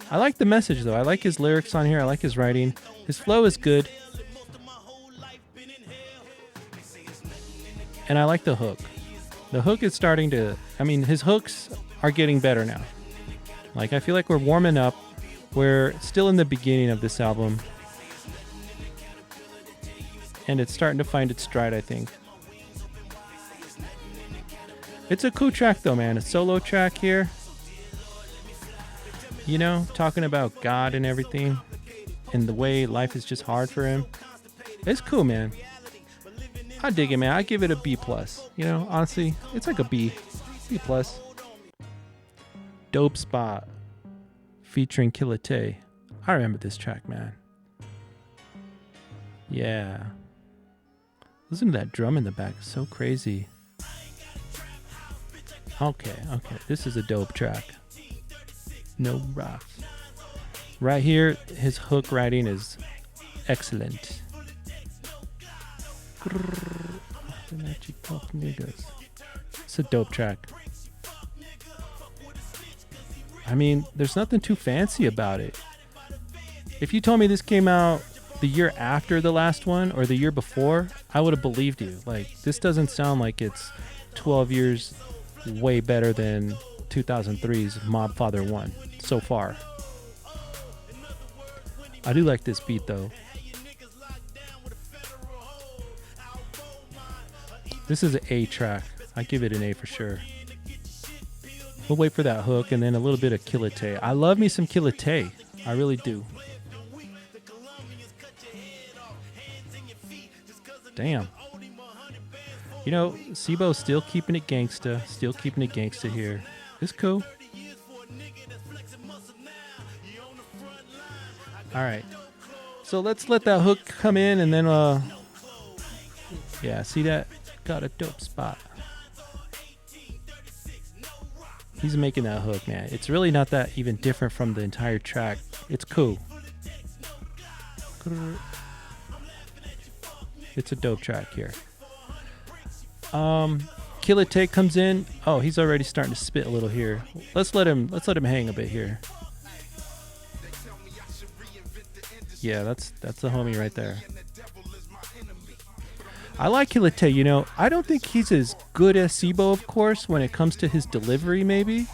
I like the message, though. I like his lyrics on here. I like his writing. His flow is good. And I like the hook. The hook is starting to... I mean, his hooks are getting better now. Like, I feel like we're warming up. We're still in the beginning of this album. And it's starting to find its stride, I think. It's a cool track, though, man. A solo track here. You know, talking about God and everything. And the way life is just hard for him. It's cool, man. I dig it, man. I give it a B+. You know, honestly, it's like a B. B+. Dope Spot. Featuring Killa Tay. I remember this track, man. Yeah. Listen to that drum in the back. It's so crazy. Okay. This is a dope track. No rocks. Right here, his hook writing is excellent. It's a dope track. I mean, there's nothing too fancy about it. If you told me this came out the year after the last one or the year before, I would have believed you. Like, this doesn't sound like it's 12 years way better than 2003's Mobfather 1 so far. I do like this beat, though. This is an A track. I give it an A for sure. We'll wait for that hook and then a little bit of Killa Tay. I love me some Killa Tay. I really do. Damn. You know, Sibo's still keeping it gangsta. Still keeping it gangsta here. It's cool. Alright. So let's let that hook come in and then, yeah, see that? Got a dope spot. He's making that hook, man. It's really not that even different from the entire track. It's cool. It's a dope track here. Killa Tay comes in. Oh, he's already starting to spit a little here. Let's let him hang a bit here. Yeah, that's a homie right there. I like Killa Tay, you know. I don't think he's as good as Sibo, of course, when it comes to his delivery, maybe.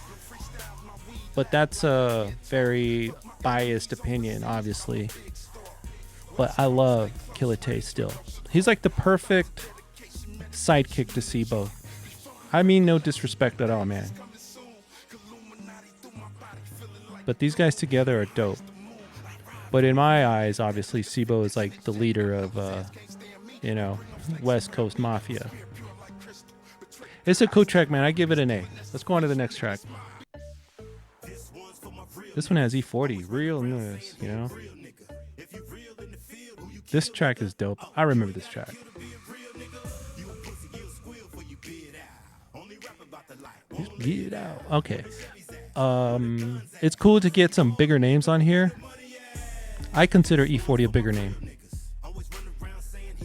But that's a very biased opinion, obviously. But I love Killa Tay still. He's like the perfect sidekick to Sibo. I mean, no disrespect at all, man. But these guys together are dope. But in my eyes, obviously, Sibo is like the leader of, you know, West Coast Mafia. It's a cool track, man. I give it an A. Let's go on to the next track. This one has E40. Real news, you know. This track is dope. I remember this track. Get out. Okay. It's cool to get some bigger names on here. I consider E40 a bigger name.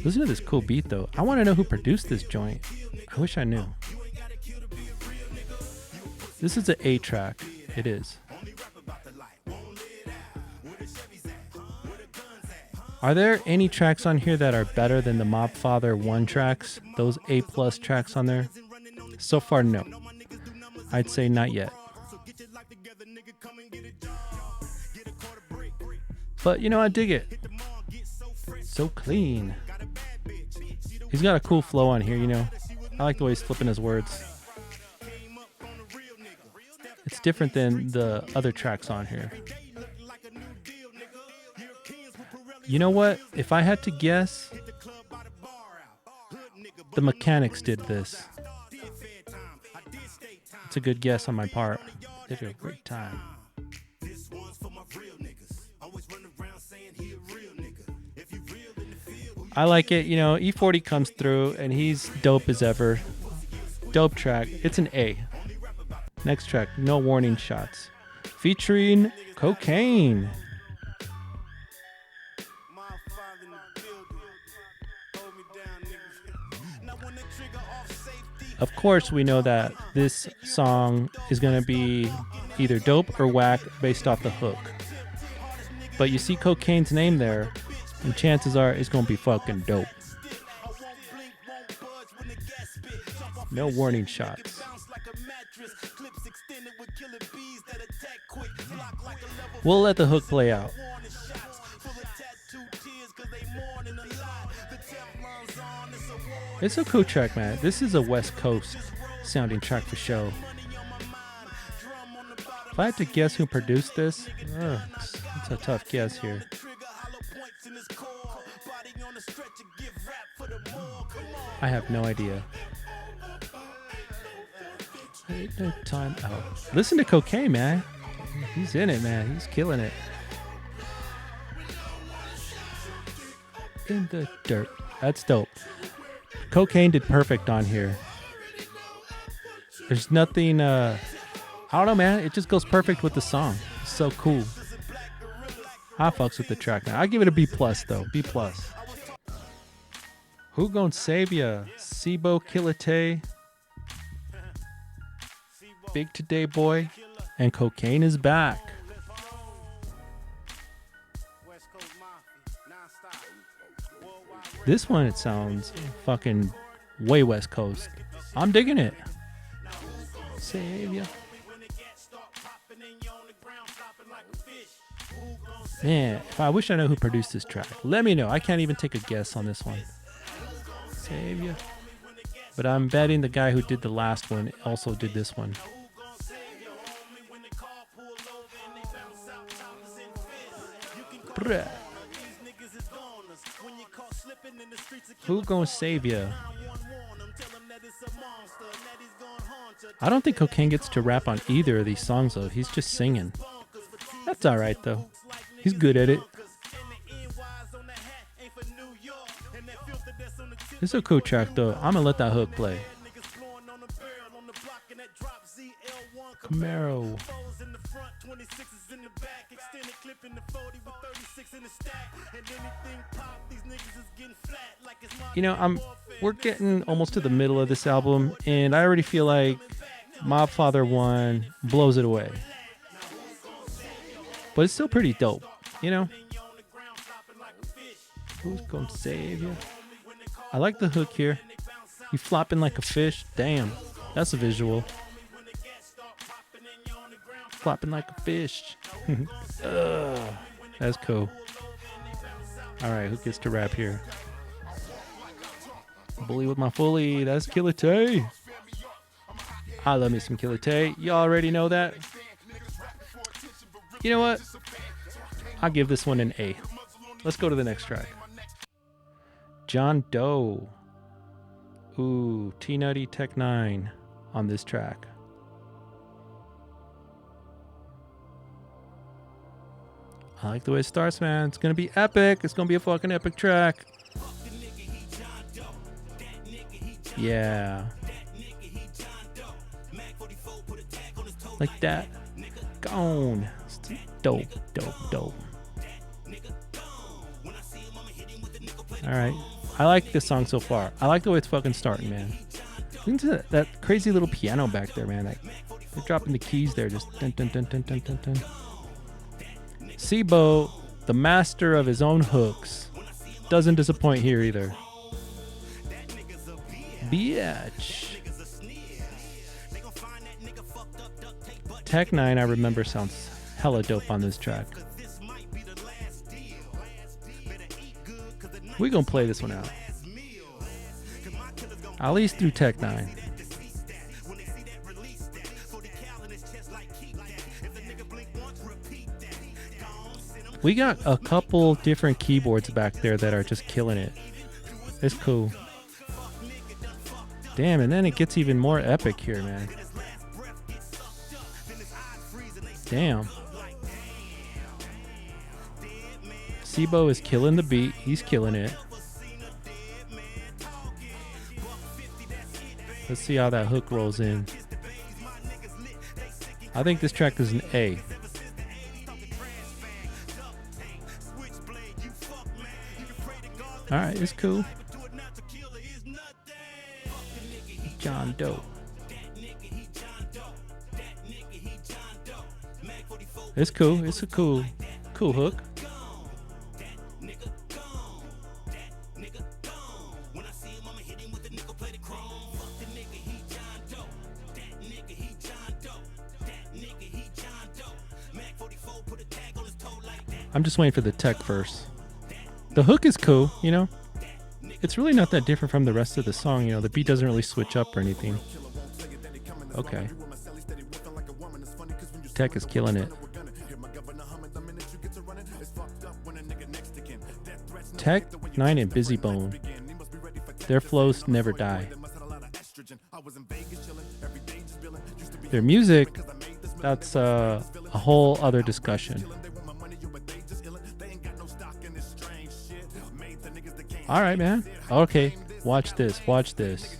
Listen to this cool beat, though. I want to know who produced this joint. I wish I knew. This is an A track. It is. Are there any tracks on here that are better than the Mobfather 1 tracks? Those A+ tracks on there? So far, no. I'd say not yet. But, you know, I dig it. So clean. He's got a cool flow on here, you know. I like the way he's flipping his words. It's different than the other tracks on here. You know what? If I had to guess, the Mechanics did this. It's a good guess on my part. Live a great time.
This one's for my real niggas. Always run around saying he a real nigga. If you real in the field,
I like it. You know, E40 comes through and he's dope as ever. Dope track. It's an A. Next track, No Warning Shots. Featuring Cocaine.
Mobfather in the building. Hold me down, niggas. Now when the trigger off safety.
Of course, we know that this song is going to be either dope or whack based off the hook. But you see Cocaine's name there, and chances are it's going to be fucking dope. No Warning Shots. We'll let the hook play out. It's a cool track, man. This is a West Coast sounding track for show. If I had to guess who produced this, it's a tough guess here. I have no idea. Ain't no time out. Listen to Cocaine, man. He's in it, man. He's killing it. In the dirt. That's dope. Cocaine did perfect on here. There's nothing, I don't know, man. It just goes perfect with the song. It's so cool. I fucks with the track now. I give it a B+, though. B+. Who Gon' Save Ya? Sibo Kilite. Big Today Boy. And Cocaine is back. This one, it sounds fucking way West Coast. I'm digging it. Save ya. Man, if I wish I know who produced this track. Let me know. I can't even take a guess on this one. Save ya. But I'm betting the guy who did the last one also did this one. Bruh. Who Gon' Save Ya? I don't think Cocaine gets to rap on either of these songs though. He's just singing. That's alright though. He's good at it. This is a cool track though. I'm gonna let that hook play. Camaro. You know, we're getting almost to the middle of this album, and I already feel like Mobfather 1 blows it away. But it's still pretty dope, you know? Who's gonna save you? I like the hook here. You flopping like a fish. Damn, that's a visual. Flopping like a fish. That's cool. Alright, who gets to rap here? Bully with my fully. That's Killer Tay. I love me some Killer Tay. You already know that. You know what? I'll give this one an A. Let's go to the next track. John Doe. Ooh, T-Nutty Tech 9 on this track. I like the way it starts, man. It's gonna be epic. It's gonna be a fucking epic track. Yeah. Like that. Gone. Dope, dope, dope. Alright. I like this song so far. I like the way it's fucking starting, man. Listen to that crazy little piano back there, man. Like, they're dropping the keys there. Just dun dun dun dun dun dun dun. Sibo, the master of his own hooks, doesn't disappoint here either. Bitch. Tech 9, I remember, sounds hella dope on this track. We gonna play this one out. At least through Tech 9. We got a couple different keyboards back there that are just killing it. It's cool. Damn, and then it gets even more epic here, man. Damn. Sibo is killing the beat. He's killing it. Let's see how that hook rolls in. I think this track is an A. Alright, it's cool. John Doe. It's cool. It's a cool hook. I'm just waiting for the tech verse. The hook is cool, you know? It's really not that different from the rest of the song, you know? The beat doesn't really switch up or anything. Okay. Tech is killing it. Tech, Nine, and Busy Bone. Their flows never die. Their music, that's a whole other discussion. All right, man. Okay, watch this. Watch this.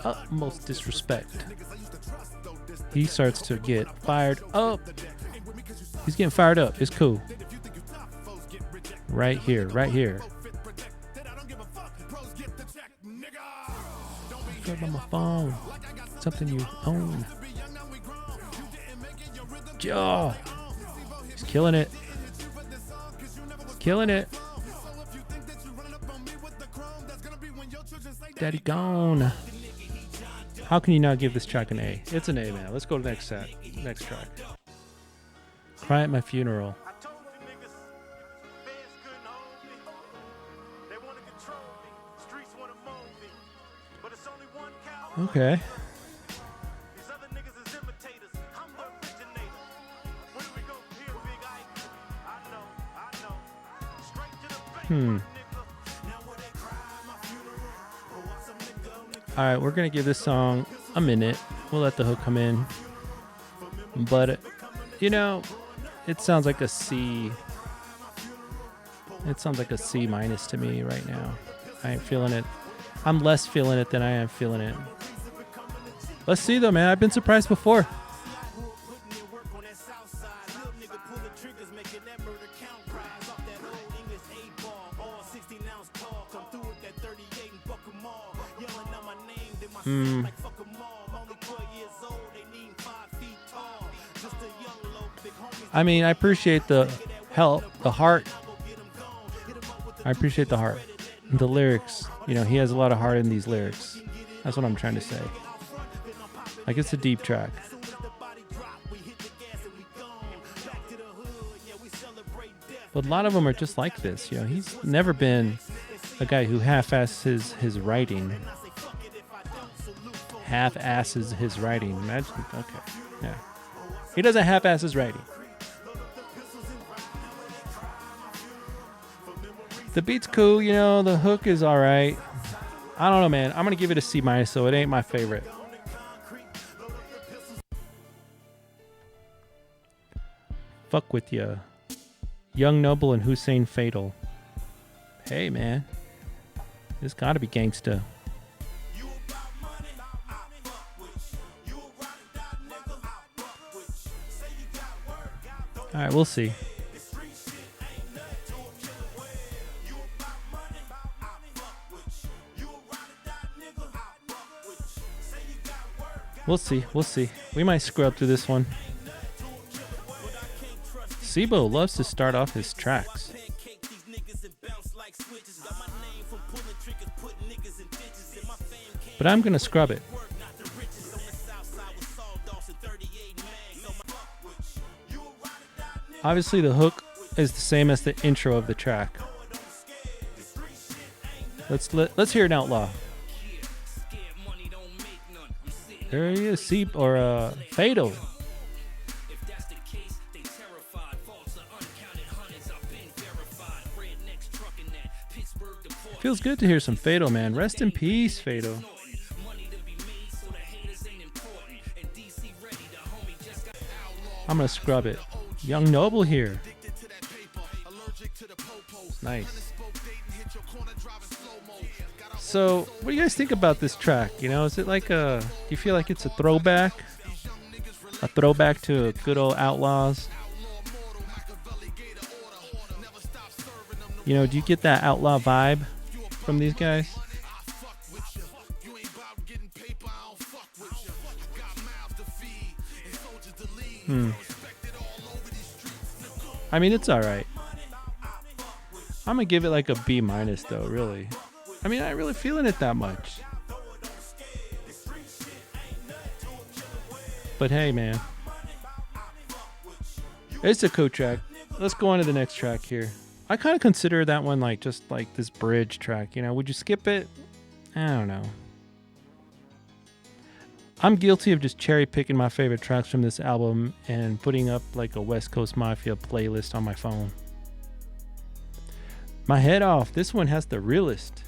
Utmost disrespect. He starts to get fired up. He's getting fired up. It's cool. Right here. Right here. Grab on my phone. Something you own. Joe. He's killing it. Killing it. Daddy gone. How can you not give this track an A? It's an A, man. Let's go to the next track. Cry at My Funeral. Okay. Alright, we're gonna give this song a minute. We'll let the hook come in. But, you know, it sounds like a C. It sounds like a C minus to me right now. I ain't feeling it. I'm less feeling it than I am feeling it. Let's see though, man. I've been surprised before. I mean, I appreciate the help, the heart. I appreciate the heart. The lyrics, you know, he has a lot of heart in these lyrics. That's what I'm trying to say. Like, it's a deep track. But a lot of them are just like this, you know. He's never been a guy who half-asses his writing. Half-asses his writing. Imagine, okay, yeah. He doesn't half-ass his writing. The beat's cool, you know, the hook is alright. I don't know, man. I'm going to give it a C minus, so it ain't my favorite. Fuck with ya. Young Noble and Hussein Fatal. Hey, man. This gotta be Gangsta. Alright, we'll see. We'll see. We'll see. We might scrub through this one. Sibo loves to start off his tracks. But I'm going to scrub it. Obviously, the hook is the same as the intro of the track. Let's hear an outlaw. There he is, Fatal. Feels good to hear some Fatal, man. Rest in peace, Fatal. I'm gonna scrub it. Young Noble here. Nice. So, what do you guys think about this track? You know, is it like do you feel like it's a throwback? A throwback to good old Outlaws? You know, do you get that outlaw vibe from these guys? I mean, it's alright. I'm gonna give it like a B minus though, really. I mean, I ain't really feeling it that much. But hey, man. It's a cool track. Let's go on to the next track here. I kind of consider that one like just like this bridge track, you know. Would you skip it? I don't know. I'm guilty of just cherry picking my favorite tracks from this album and putting up like a West Coast Mafia playlist on my phone. My head off. This one has The Realest.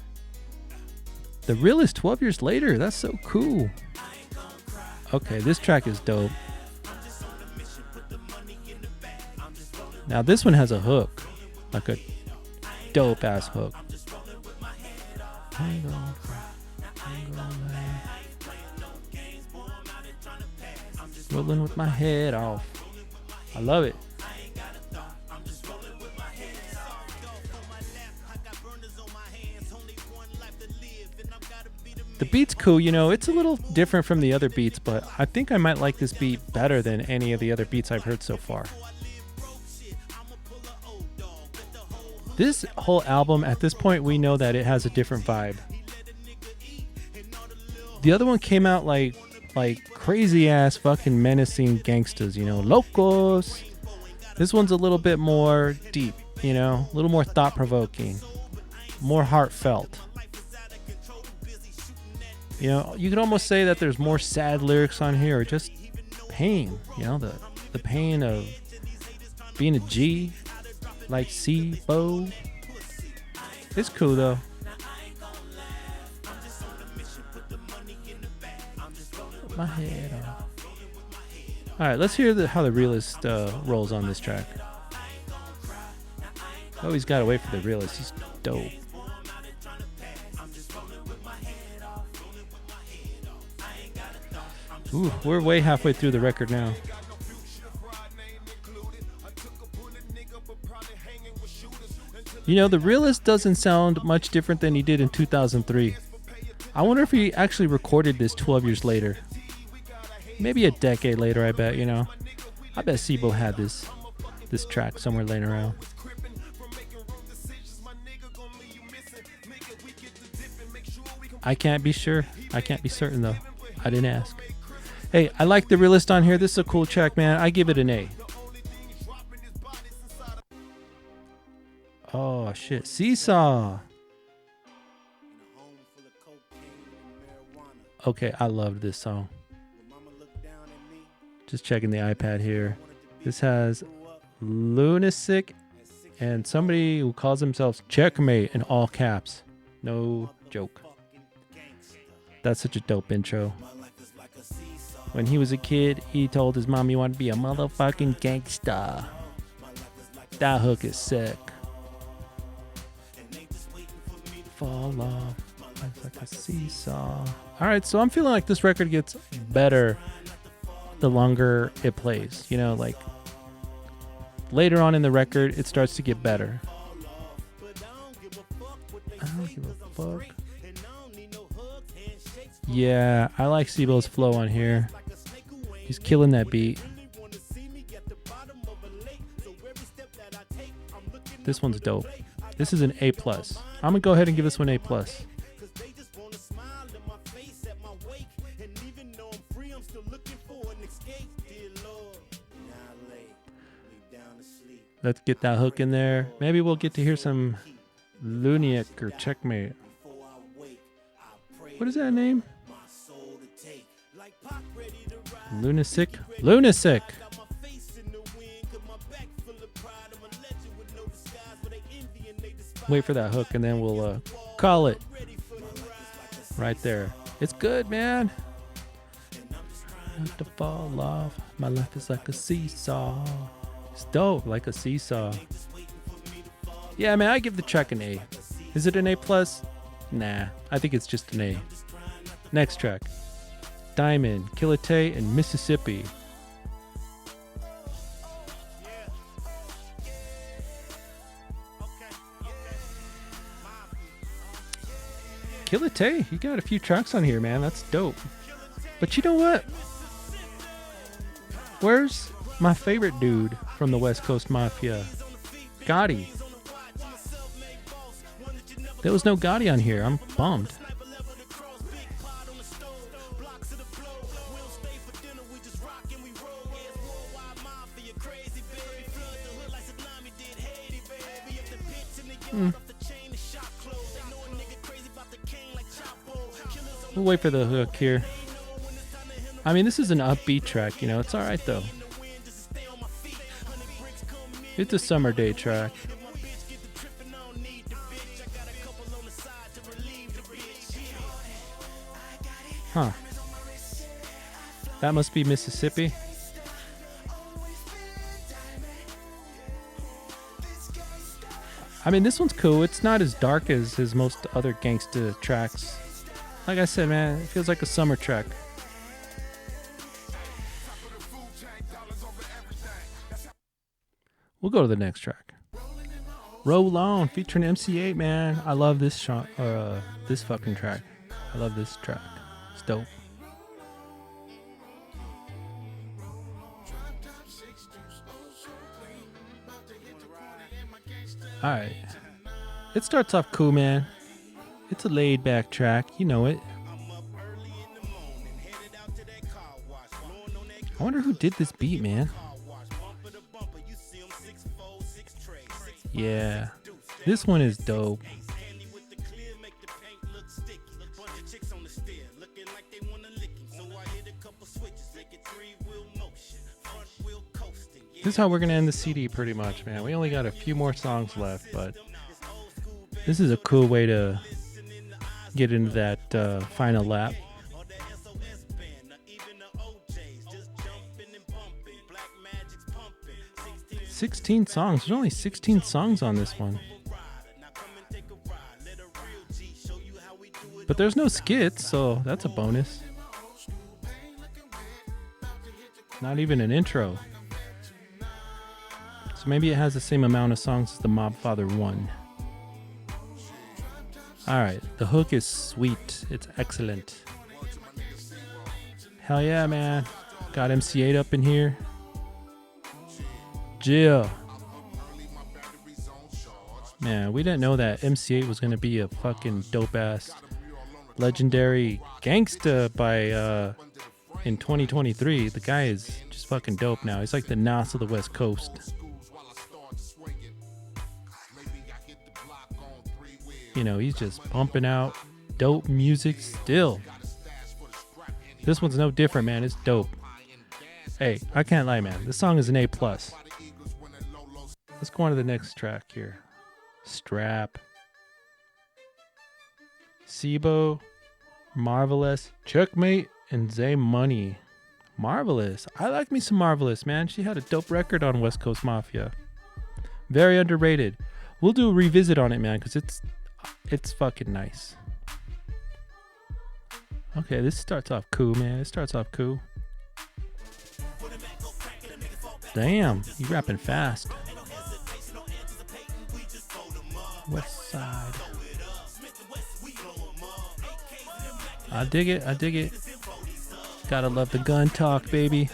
The Realest 12 years later. That's so cool. Okay, this track is dope. Now this one has a hook. Like a dope ass hook. Rolling with my head off. I love it. The beat's cool, you know, it's a little different from the other beats, but I think I might like this beat better than any of the other beats I've heard so far. This whole album, at this point, we know that it has a different vibe. The other one came out like crazy ass fucking menacing gangstas, you know, locos. This one's a little bit more deep, you know, a little more thought provoking, more heartfelt. You know, you could almost say that there's more sad lyrics on here, or just pain, you know, the pain of being a G, like C-Bo. It's cool though. Put my head off. Alright, let's hear how the Realist rolls on this track. Oh, he's got to wait for the Realist. He's dope. Ooh, we're way halfway through the record now. You know, the Realist doesn't sound much different than he did in 2003. I wonder if he actually recorded this 12 years later. Maybe a decade later, I bet, you know. I bet SIBO had this track somewhere laying around. I can't be sure. I can't be certain, though. I didn't ask. Hey, I like the Realist on here. This is a cool track, man. I give it an A. Oh, shit. Seesaw. Okay, I loved this song. Just checking the iPad here. This has Lunatic and somebody who calls themselves Checkmate in all caps. No joke. That's such a dope intro. When he was a kid, he told his mom he wanted to be a motherfucking gangsta. That hook is sick. Fall off like a seesaw. Alright, so I'm feeling like this record gets better the longer it plays. You know, like later on in the record, it starts to get better. I don't give a fuck. Yeah, I like SIBO's flow on here. He's killing that beat. This one's dope. This is an A+. I'm gonna go ahead and give this one A+. Let's get that hook in there. Maybe we'll get to hear some Lunatic or Checkmate. What is that name? Lunatic? Lunatic! Wait for that hook and then we'll call it. Right there. It's good, man. Not to fall off. My life is like a seesaw. It's dope, like a seesaw. Yeah, man, I give the track an A. Is it an A plus? Nah, I think it's just an A. Next track. Diamond, Kilate, and Mississippi. Kilate, you got a few tracks on here, man. That's dope. But you know what? Where's my favorite dude from the West Coast Mafia? Gotti. There was no Gotti on here. I'm bummed. We'll wait for the hook here. I mean, this is an upbeat track, you know. It's alright, though. It's a summer day track. Huh. That must be Mississippi. I mean, this one's cool. It's not as dark as his most other gangsta tracks. Like I said, man, it feels like a summer track. We'll go to the next track. Roll On featuring MC8, man. I love this this fucking track. I love this track. It's dope. Alright. It starts off cool, man. It's a laid back track. You know it. I wonder who did this beat, man. Yeah. This one is dope. This is how we're going to end the CD pretty much, man. We only got a few more songs left, but this is a cool way to get into that final lap. 16 songs. There's only 16 songs on this one. But there's no skits, so that's a bonus. Not even an intro. So maybe it has the same amount of songs as the Mobfather 1. Alright, the hook is sweet. It's excellent. Hell yeah, man. Got MC8 up in here. Jill. Man, we didn't know that MC8 was going to be a fucking dope-ass legendary gangsta by in 2023. The guy is just fucking dope now. He's like the Nas of the West Coast. You know, he's just pumping out dope music still. This one's no different, man. It's dope. Hey, I can't lie, man. This song is an A+. Let's go on to the next track here. Strap. Sibo, Marvelous, Checkmate, and Zay Money. Marvelous. I like me some Marvelous, man. She had a dope record on West Coast Mafia. Very underrated. We'll do a revisit on it, man, because it's fucking nice. Okay, this starts off cool, man. It starts off cool. Damn, you rapping fast. West Side. I dig it. I dig it. Gotta love the gun talk, baby.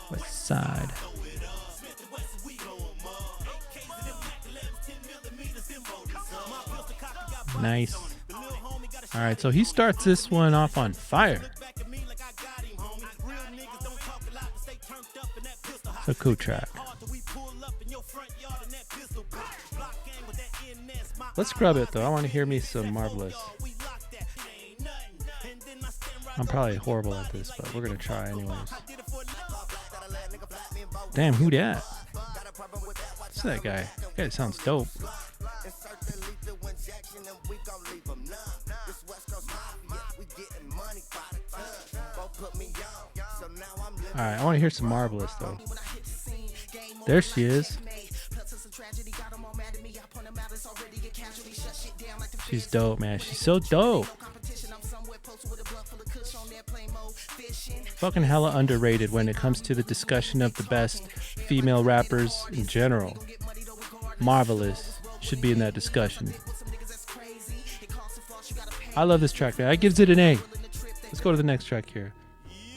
West Side. Nice. All right, so he starts this one off on fire. It's a cool track. Let's scrub it though. I want to hear me some Marvelous. I'm probably horrible at this, but we're gonna try anyways. Damn, who dat? What's that guy? That guy sounds dope. All right, I want to hear some Marvelous though. There she is. She's dope, man. She's so dope. Fucking hella underrated when it comes to the discussion of the best female rappers in general. Marvelous should be in that discussion. I love this track, man. I gives it an A. Let's go to the next track here.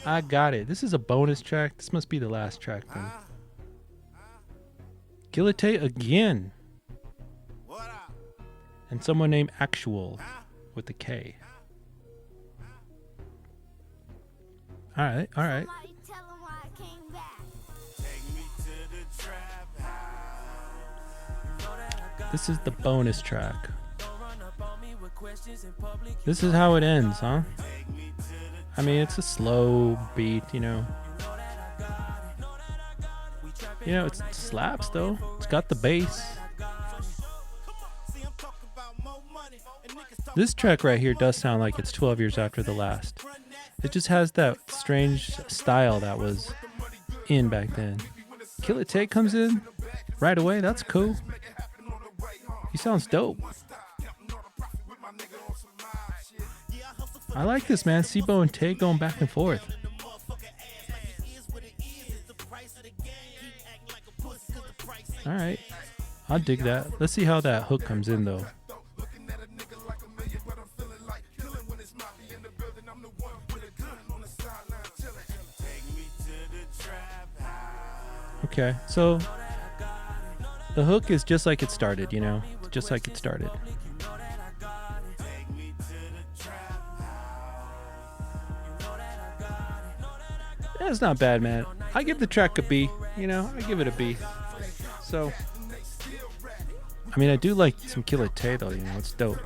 I Got It. This is a bonus track. This must be the last track then. Gillette again. And someone named Actual with a K. Alright, alright. This is the bonus track. This is how it ends, huh? I mean, it's a slow beat, you know. You know, it slaps though. It's got the bass. This track right here does sound like it's 12 years after the last. It just has that strange style that was in back then. Kill It Take comes in right away. That's cool. He sounds dope. I like this, man. Sibo and Tay going back and forth. Alright. I'll dig that. Let's see how that hook comes in, though. Okay, so the hook is just like it started, you know? Just like it started. It's not bad, man. I give the track a B, you know? I give it a B. So, I mean, I do like some Kill It Tay, though, you know? It's dope.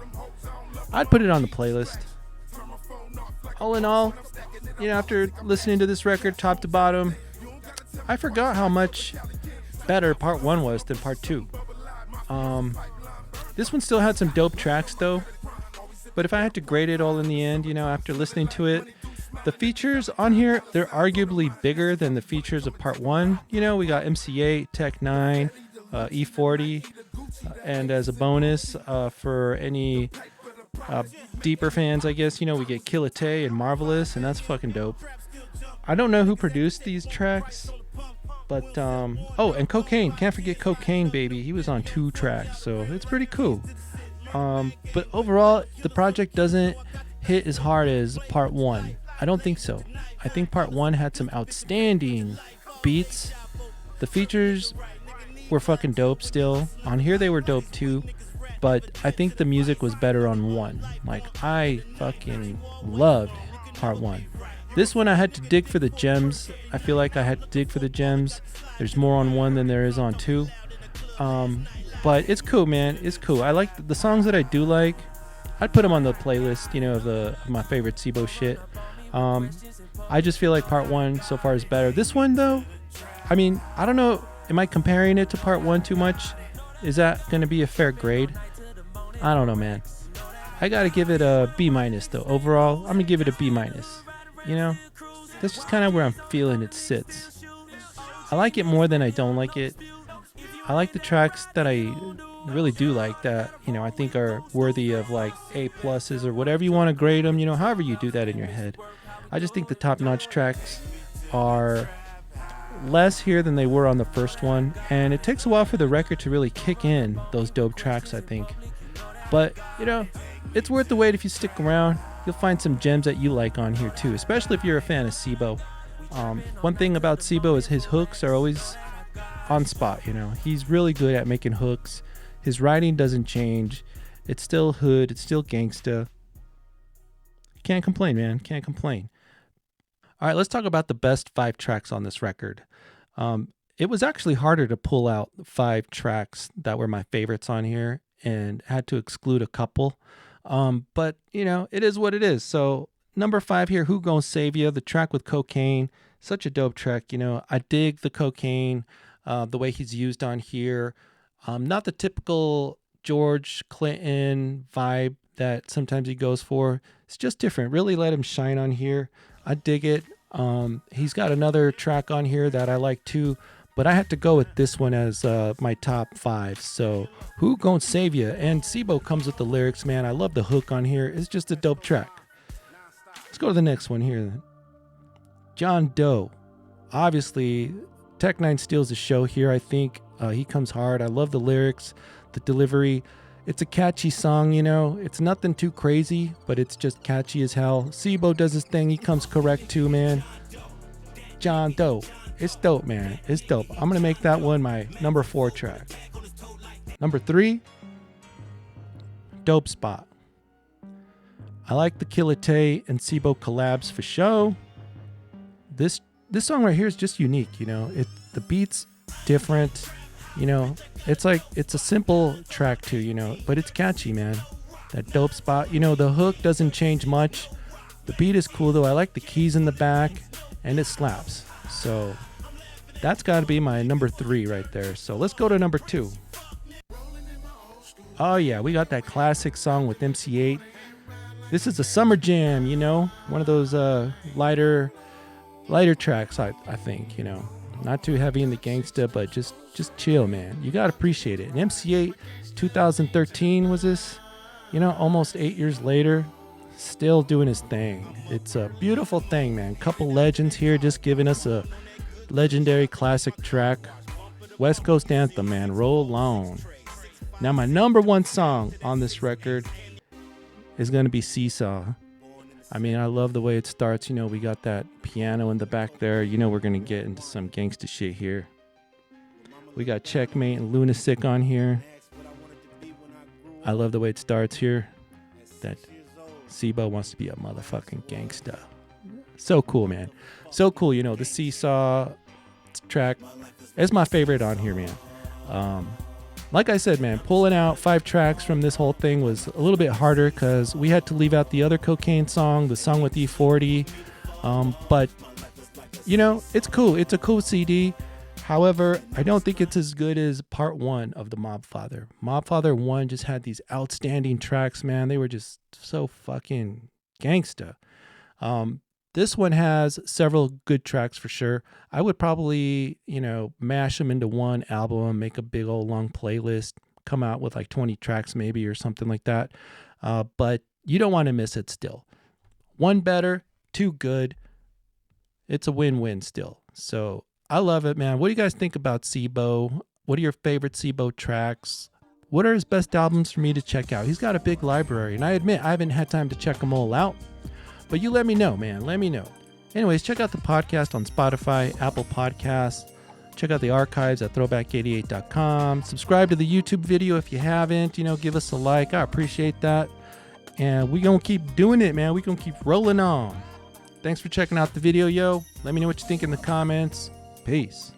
I'd put it on the playlist. All in all, you know, after listening to this record top to bottom, I forgot how much better part 1 was than part 2. This one still had some dope tracks though, but if I had to grade it all in the end, you know, after listening to it, the features on here, they're arguably bigger than the features of part 1. You know, we got MC8, Tech 9, E40, and as a bonus for any deeper fans, I guess, you know, we get Kill It Tay and Marvelous, and that's fucking dope. I don't know who produced these tracks, but oh, and Cocaine, can't forget Cocaine, baby. He was on 2 tracks, so it's pretty cool. But overall, the project doesn't hit as hard as part 1. I don't think so. I think part 1 had some outstanding beats. The features were fucking dope still. On here they were dope too, but I think the music was better on 1. Like, I fucking loved part 1. This one I had to dig for the gems. I feel like I had to dig for the gems. There's more on 1 than there is on 2. But it's cool, man. It's cool. I like the songs that I do like. I'd put them on the playlist, you know, of my favorite Sibo shit. I just feel like part 1 so far is better. This one though, I mean, I don't know. Am I comparing it to part 1 too much? Is that going to be a fair grade? I don't know, man. I got to give it a B- though. Overall, I'm going to give it a B-. You know, that's just kind of where I'm feeling it sits. I like it more than I don't like it. I like the tracks that I really do like that, you know, I think are worthy of like A+ or whatever you want to grade them, you know, however you do that in your head. I just think the top-notch tracks are less here than they were on the first one, and it takes a while for the record to really kick in those dope tracks, I think. But, you know, it's worth the wait if you stick around. You'll find some gems that you like on here too, especially if you're a fan of Sibo. One thing about Sibo is his hooks are always on spot, you know. He's really good at making hooks. His writing doesn't change. It's still hood. It's still gangsta. Can't complain, man. Can't complain. All right, let's talk about the best 5 tracks on this record. It was actually harder to pull out 5 tracks that were my favorites on here and had to exclude a couple. But, you know, it is what it is. So, number 5 here, Who Gon' Save Ya? The track with Cocaine. Such a dope track, you know. I dig the Cocaine, the way he's used on here. Not the typical George Clinton vibe that sometimes he goes for. It's just different. Really let him shine on here. I dig it. He's got another track on here that I like too, but I had to go with this one as my top 5. So Who Gon' Save Ya? And Sibo comes with the lyrics, man. I love the hook on here. It's just a dope track. Let's go to the next one here then. John Doe. Obviously, Tech 9 steals the show here, I think. He comes hard. I love the lyrics, the delivery. It's a catchy song, you know. It's nothing too crazy, but it's just catchy as hell. Sibo does his thing. He comes correct too, man. John Doe. It's dope, man. It's dope. I'm going to make that one my number 4 track. Number 3, Dope Spot. I like the Killer Tay and Sibo collabs for show. This song right here is just unique, you know. The beat's different, you know. It's a simple track too, you know, but it's catchy, man. That Dope Spot, you know, the hook doesn't change much. The beat is cool though. I like the keys in the back and it slaps. So that's got to be my number 3 right there. So let's go to number 2. Oh yeah, we got that classic song with MC8. This is a summer jam, you know, one of those lighter tracks, I think, you know. Not too heavy in the gangsta, but just chill, man. You gotta appreciate it. And MC8, 2013 was this, you know, almost 8 years later, still doing his thing. It's a beautiful thing, man. Couple legends here just giving us a legendary classic track. West Coast anthem, man. Roll on. Now my number 1 song on this record is gonna be Seesaw. I mean, I love the way it starts. You know, we got that piano in the back there. You know, we're going to get into some gangsta shit here. We got Checkmate and Lunatic on here. I love the way it starts here. That Sibo wants to be a motherfucking gangsta. So cool, man. So cool. You know, the Seesaw track is my favorite on here, man. Like I said, man, pulling out 5 tracks from this whole thing was a little bit harder because we had to leave out the other Cocaine song, the song with E40. But, you know, it's cool. It's a cool CD. However, I don't think it's as good as part 1 of the Mobfather. Mobfather 1 just had these outstanding tracks, man. They were just so fucking gangsta. This one has several good tracks for sure. I would probably, you know, mash them into one album, make a big old long playlist, come out with like 20 tracks maybe or something like that. But you don't want to miss it still. 1 better, 2 good. It's a win-win still. So I love it, man. What do you guys think about Sibo? What are your favorite Sibo tracks? What are his best albums for me to check out? He's got a big library, and I admit I haven't had time to check them all out. But you let me know, man. Let me know. Anyways, check out the podcast on Spotify, Apple Podcasts. Check out the archives at throwback88.com. Subscribe to the YouTube video if you haven't. You know, give us a like. I appreciate that. And we going to keep doing it, man. We going to keep rolling on. Thanks for checking out the video, yo. Let me know what you think in the comments. Peace.